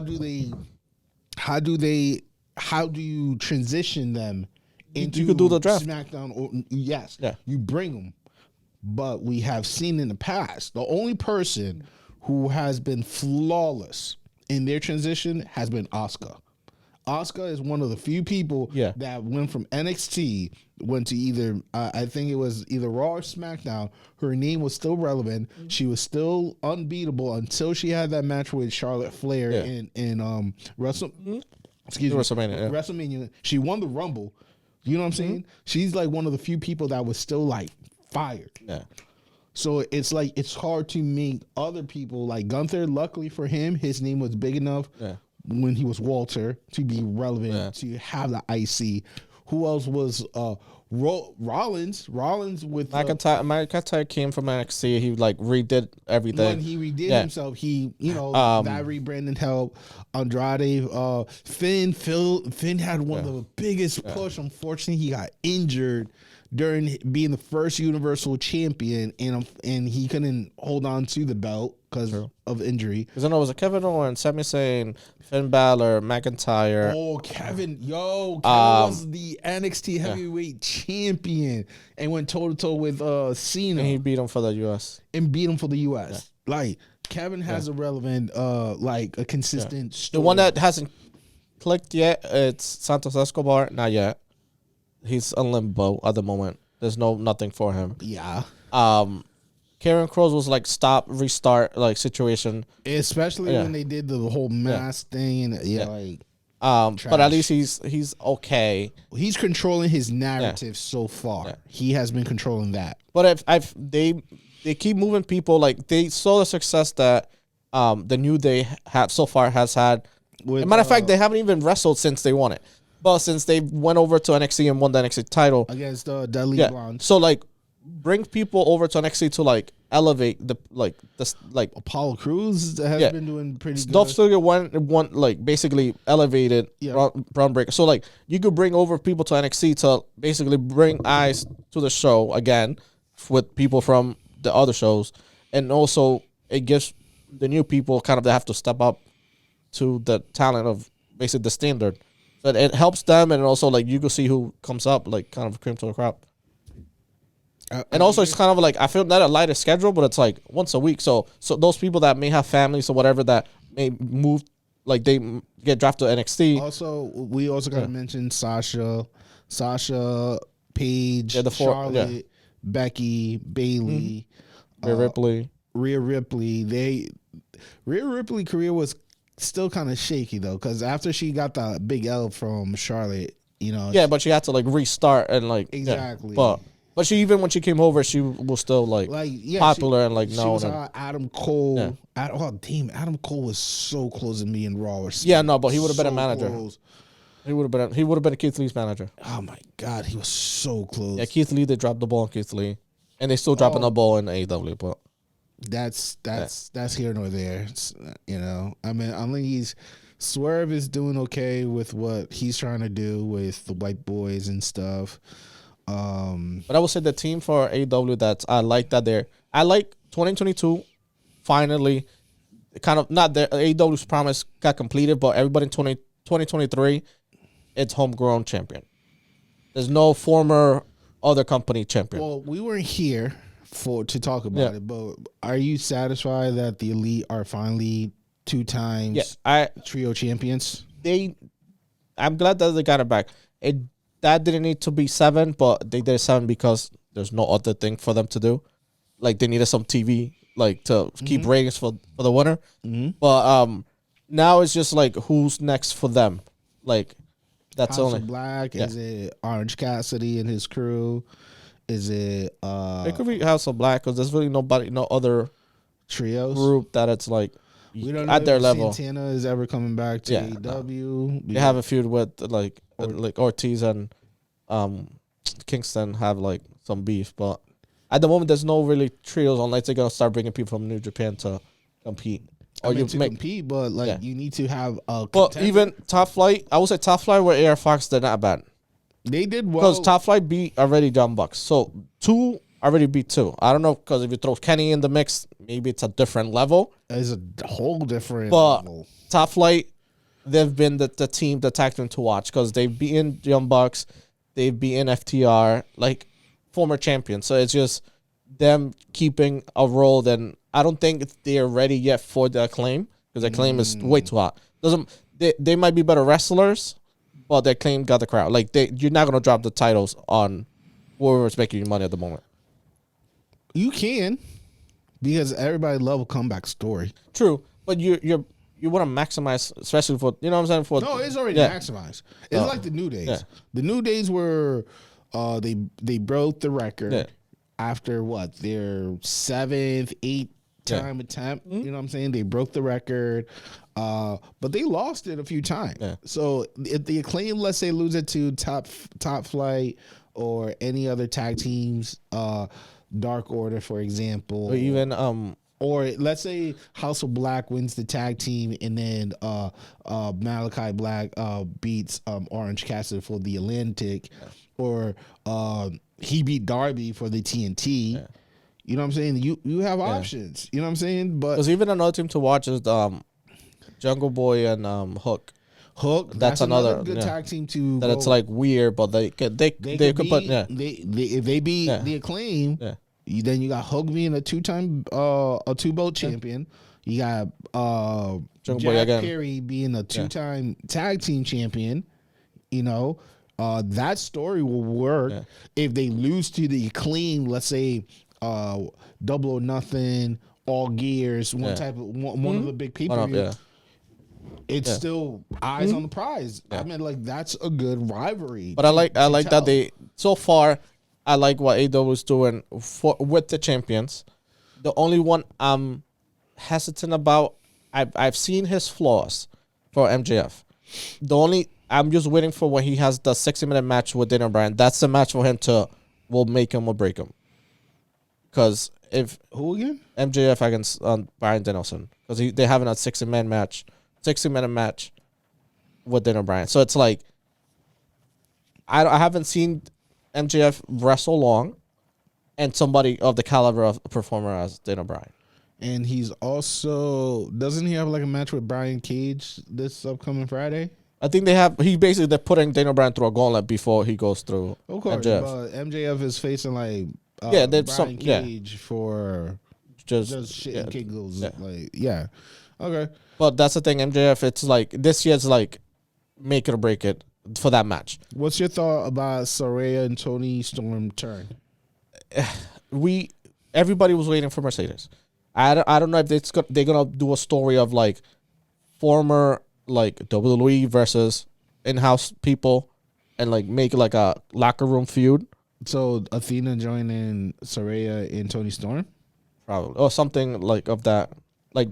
do you transition them into You could do the draft. SmackDown? Or, yes, Yeah. you bring them. But we have seen in the past, the only person who has been flawless in their transition has been Asuka. Asuka is one of the few people that went from NXT, went to either, I think it was either Raw or SmackDown. Her name was still relevant. She was still unbeatable until she had that match with Charlotte Flair in WrestleMania. WrestleMania. She won the Rumble. You know what I'm saying? She's like one of the few people that was still like fired. Yeah. So it's like it's hard to make other people like Gunther. Luckily for him, his name was big enough when he was Walter to be relevant to have the IC. Who else was Rollins? Rollins with McIntyre came from NXT. He like redid everything. when he redid himself, he that rebranding helped. Andrade, Finn had one of the biggest push. Unfortunately, he got injured during being the first Universal Champion, and he couldn't hold on to the belt because of injury. Because I know it was a Kevin Owens, Sami Zayn, Finn Balor, McIntyre. Oh, Kevin was the NXT Heavyweight Champion and went toe to toe with Cena. And he beat him for the US. And beat him for the US. Like Kevin has a relevant, like a consistent story. The one that hasn't clicked yet, it's Santos Escobar. Not yet. He's a limbo at the moment. There's nothing for him. Yeah. Karen Cross was like stop, restart like situation. Especially when they did the whole mask thing and like but at least he's okay. He's controlling his narrative so far. Yeah. He has been controlling that. But if they keep moving people, like they saw the success that the New Day so far has had. As a matter of fact, they haven't even wrestled since they won it. But since they went over to NXT and won the NXT title against Deadly Blonde, so like bring people over to NXT to like elevate the Apollo Crews has been doing pretty good. Dolph Ziggler won like basically elevated Braun Breaker. So like you could bring over people to NXT to basically bring eyes to the show again with people from the other shows, and also it gives the new people kind of they have to step up to the talent of basically the standard. But it helps them, and also like you can see who comes up, like kind of cream to the crop. And also it's kind of like I feel not a lighter schedule, but it's like once a week. So those people that may have families or whatever that may move, like they get drafted to NXT. Also, we also got to mention Sasha, Paige, Charlotte, Becky, Bailey, Rhea Ripley. Rhea Ripley career was still kind of shaky though, because after she got the big L from Charlotte, but she had to like restart and like exactly. But she even when she came over, she was still like popular and like known. She was Adam Cole. Adam Cole was so close to me in Raw. But he would have been a manager. Close. He would have been Keith Lee's manager. Oh my God, he was so close. Yeah, Keith Lee, they dropped the ball on Keith Lee, and they still dropping the ball in AEW, but. That's here nor there. I mean, I think Swerve is doing okay with what he's trying to do with the white boys and stuff. But I would say the team for AEW I like 2022 finally kind of not the AEW's promise got completed, but everybody in 2023 it's homegrown champion. There's no former other company champion. Well, we weren't here to talk about it, but are you satisfied that the Elite are finally 2 times trio champions? I'm glad that they got it back. That didn't need to be 7, but they did 7 because there's no other thing for them to do. Like they needed some TV, like to keep ratings for the winner. Mm-hmm. But now it's just like who's next for them. Like that's House only of Black. Is it Orange Cassidy and his crew? Is it? It could be House of Black because there's really no other trios group that it's like we don't know at their if level. Santana is ever coming back to AEW. They have a feud with like Ortiz and Kingston have like some beef, but at the moment there's no really trios unless they're gonna start bringing people from New Japan to compete. Or you compete, but like you need to have a. But even Top Flight, I would say Top Flight with AR Fox, they're not bad. They did well because Top Flight beat already Young Bucks, so 2 already beat 2. I don't know because if you throw Kenny in the mix, maybe it's a different level. It's a whole different but level. Top Flight, they've been the team, the tag team to watch because they've beaten Young Bucks, they've beaten FTR, like former champions. So it's just them keeping a role. Then I don't think they're ready yet for the Acclaim because Acclaim is way too hot. They might be better wrestlers, but their Acclaim got the crowd. Like you're not gonna drop the titles on whoever's making you money at the moment. You can, because everybody love a comeback story. True, but you want to maximize, especially for what I'm saying. No, it's already maximized. It's like the New Days. Yeah. The New Days were they broke the record after what their 7th, 8th time attempt. Mm-hmm. You know what I'm saying? They broke the record, but they lost it a few times. Yeah. So if the Acclaim, let's say, lose it to Top Flight or any other tag teams, Dark Order, for example, or even or let's say House of Black wins the tag team, and then Malachi Black beats Orange Cassidy for the Atlantic, or he beat Darby for the TNT. Yeah. You know what I'm saying? You have options. You know what I'm saying? But there's even another team to watch is Jungle Boy and Hook. That's another good tag team to. That it's like weird, but they could put if they beat the Acclaim. Yeah. Then you got Hook being a 2-belt champion. You got Jack Perry being a 2-time tag team champion. You know, that story will work if they lose to the Acclaim. Let's say Double or Nothing, All Gears, one of the big people. It's still eyes on the prize. I mean, like that's a good rivalry. But I like that they so far. I like what AEW is doing with the champions. The only one I'm hesitant about, I've seen his flaws for MJF. I'm just waiting for when he has the 60-minute match with Daniel Bryan. That's the match for him will make him or break him. Because if who again? MJF against Bryan Danielson, because they having a 60-minute match with Daniel Bryan. So it's like I haven't seen MJF wrestle long, and somebody of the caliber of a performer as Daniel Bryan. And he's also doesn't he have like a match with Brian Cage this upcoming Friday? I think they're putting Daniel Bryan through a gauntlet before he goes through. Of course, MJF. But MJF is facing like Brian Cage for just shitting giggles. Okay. But that's the thing, MJF. It's like this year's like make it or break it for that match. What's your thought about Saraya and Tony Storm turn? Everybody was waiting for Mercedes. I don't know if they're gonna do a story of like former like WWE versus in-house people and like make like a locker room feud. So Athena joining Saraya and Tony Storm, probably, or something like of that, like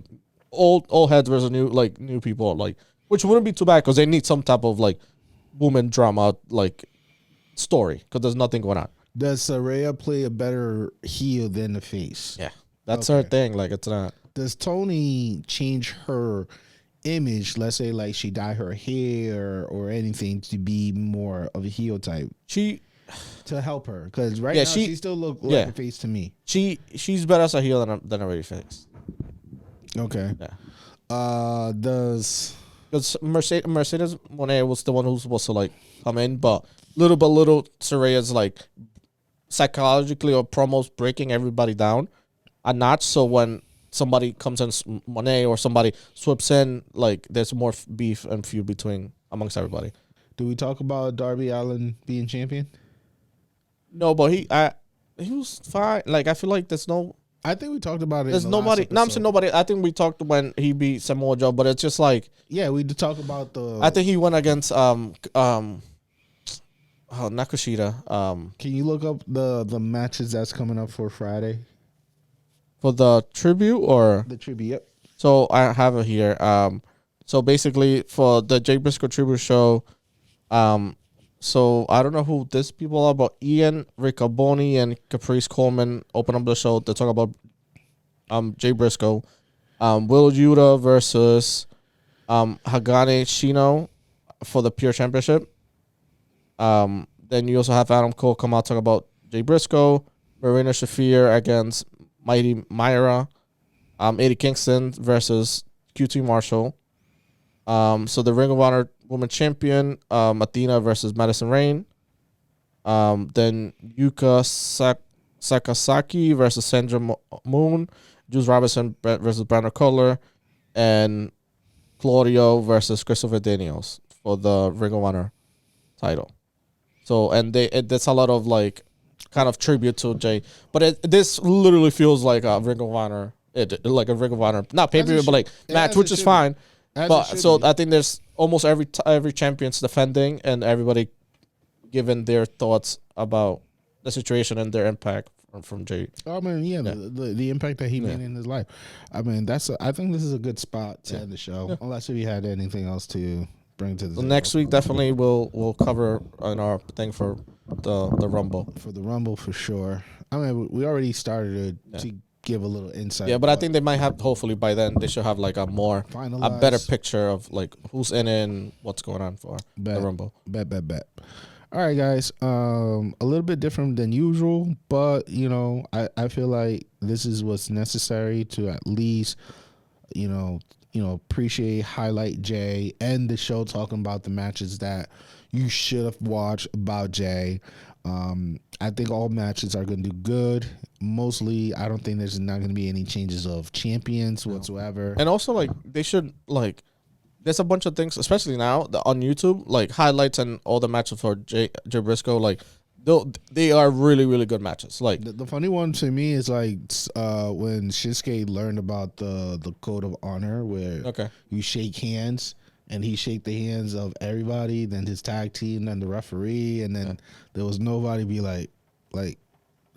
old heads versus new people, like which wouldn't be too bad because they need some type of like woman drama like story because there's nothing going on. Does Saraya play a better heel than the face? Yeah, that's her thing. Like it's not. Does Tony change her image? Let's say like she dye her hair or anything to be more of a heel type. To help her because now she still look like a face to me. She's better as a heel than a baby face. Okay. Yeah. Because Mercedes Moné was the one who was supposed to like come in, but little by little, Saraya's like psychologically or promos breaking everybody down a notch. So when somebody comes in, Moné or somebody swoops in, like there's more beef and feud amongst everybody. Do we talk about Darby Allin being champion? No, but he was fine. Like I feel like there's no. I think we talked about it. There's nobody. No, I'm saying nobody. I think we talked when he beat Samoa Joe, but it's just like we did talk about the. I think he went against Nakushita. Can you look up the matches that's coming up for Friday? For the tribute or the tribute? Yep. So I have it here. So basically for the Jake Briscoe tribute show, So I don't know who these people are, but Ian Riccoboni and Caprice Coleman open up the show to talk about Jay Briscoe, Will Yuta versus Hagane Shino for the Pure Championship. Then you also have Adam Cole come out talk about Jay Briscoe, Marina Shafir against Mighty Myra, Eddie Kingston versus QT Marshall. So the Ring of Honor Women Champion, Athena versus Madison Rain. Then Yuka Sakasaki versus Sandra Moon, Juice Robinson versus Brandon Cutler, and Claudio versus Christopher Daniels for the Ring of Honor title. So, and that's a lot of like kind of tribute to Jay, but this literally feels like a Ring of Honor, like a Ring of Honor, not pay per view, but like match, which is fine. But so I think there's almost every champion's defending and everybody giving their thoughts about the situation and their impact from Jay. I mean, the impact that he made in his life. I mean, I think this is a good spot to end the show, unless if you had anything else to bring to the table. Next week definitely we'll cover on our thing for the Rumble. For the Rumble, for sure. I mean, we already started to give a little insight. Yeah, but I think they might have, hopefully by then, they should have like a better picture of like who's in it and what's going on for the Rumble. Bet. All right, guys. A little bit different than usual, but, I feel like this is what's necessary to at least, appreciate, highlight Jay, and the show talking about the matches that you should have watched about Jay. I think all matches are going to do good. Mostly, I don't think there's not going to be any changes of champions whatsoever. And also, like, they should, like, there's a bunch of things, especially now on YouTube, like highlights and all the matches for Jay Briscoe, like, they are really, really good matches. Like the funny one to me is like when Shinsuke learned about the code of honor where you shake hands and he shake the hands of everybody, then his tag team, then the referee, and then there was nobody be like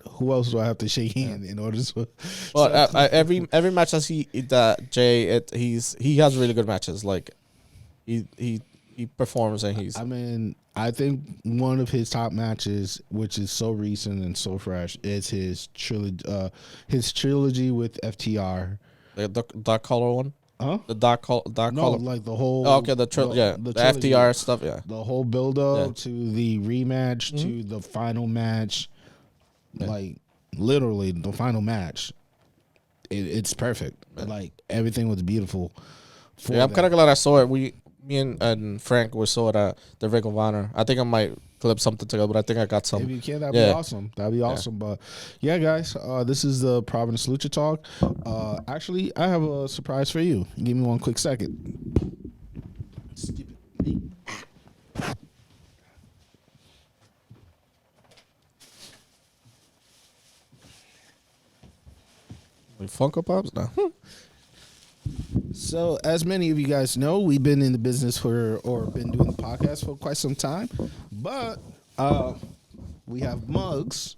who else do I have to shake hand in order to? Well, every match that Jay he has really good matches. Like he performs and he's. I mean, I think one of his top matches, which is so recent and so fresh, is his trilogy with FTR. The dark color one. Huh? The dark color. Like the whole. Oh, okay, the FTR stuff. Yeah, the whole build up to the rematch to the final match. Like literally the final match, it's perfect. Like everything was beautiful. I'm kind of glad I saw it. Me and Frank saw it at the Ring of Honor. I think I might clip something together, but I think I got some. If you can, that'd be awesome. That'd be awesome. But yeah, guys, this is the Providence Lucha Talk. Actually, I have a surprise for you. Give me one quick second. Funko Pops now. So, as many of you guys know, we've been in the business been doing the podcast for quite some time. But we have mugs,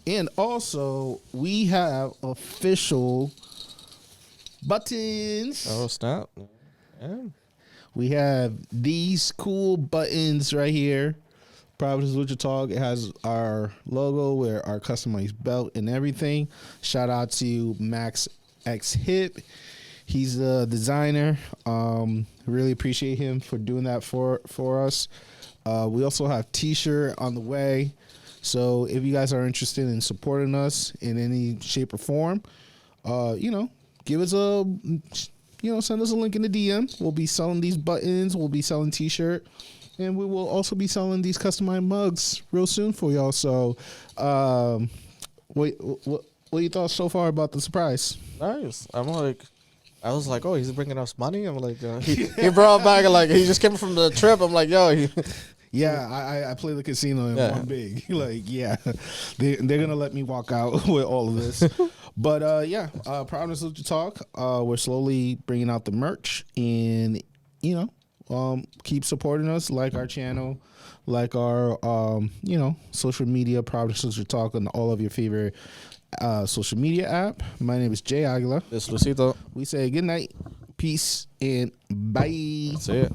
and also we have official buttons. Oh, snap! Yeah. We have these cool buttons right here. Providence Lucha Talk. It has our logo, where our customized belt and everything. Shout out to Max X Hip. He's the designer. Really appreciate him for doing that for us. We also have T-shirt on the way. So if you guys are interested in supporting us in any shape or form, give us send us a link in the DM. We'll be selling these buttons. We'll be selling T-shirt. And we will also be selling these customized mugs real soon for y'all. So, what you thought so far about the surprise? Nice. I was like, oh, he's bringing us money. I'm like, he brought back like he just came from the trip. I'm like, yo. Yeah, I play the casino in one big. Like, yeah, they're gonna let me walk out with all of this. But Providence Lucha Talk. We're slowly bringing out the merch, and keep supporting us, like our channel, like our social media, Providence Lucha Talk, on all of your favorite social media app. My name is Jay Aguilar. This is Luisito. We say good night, peace, and bye. See ya.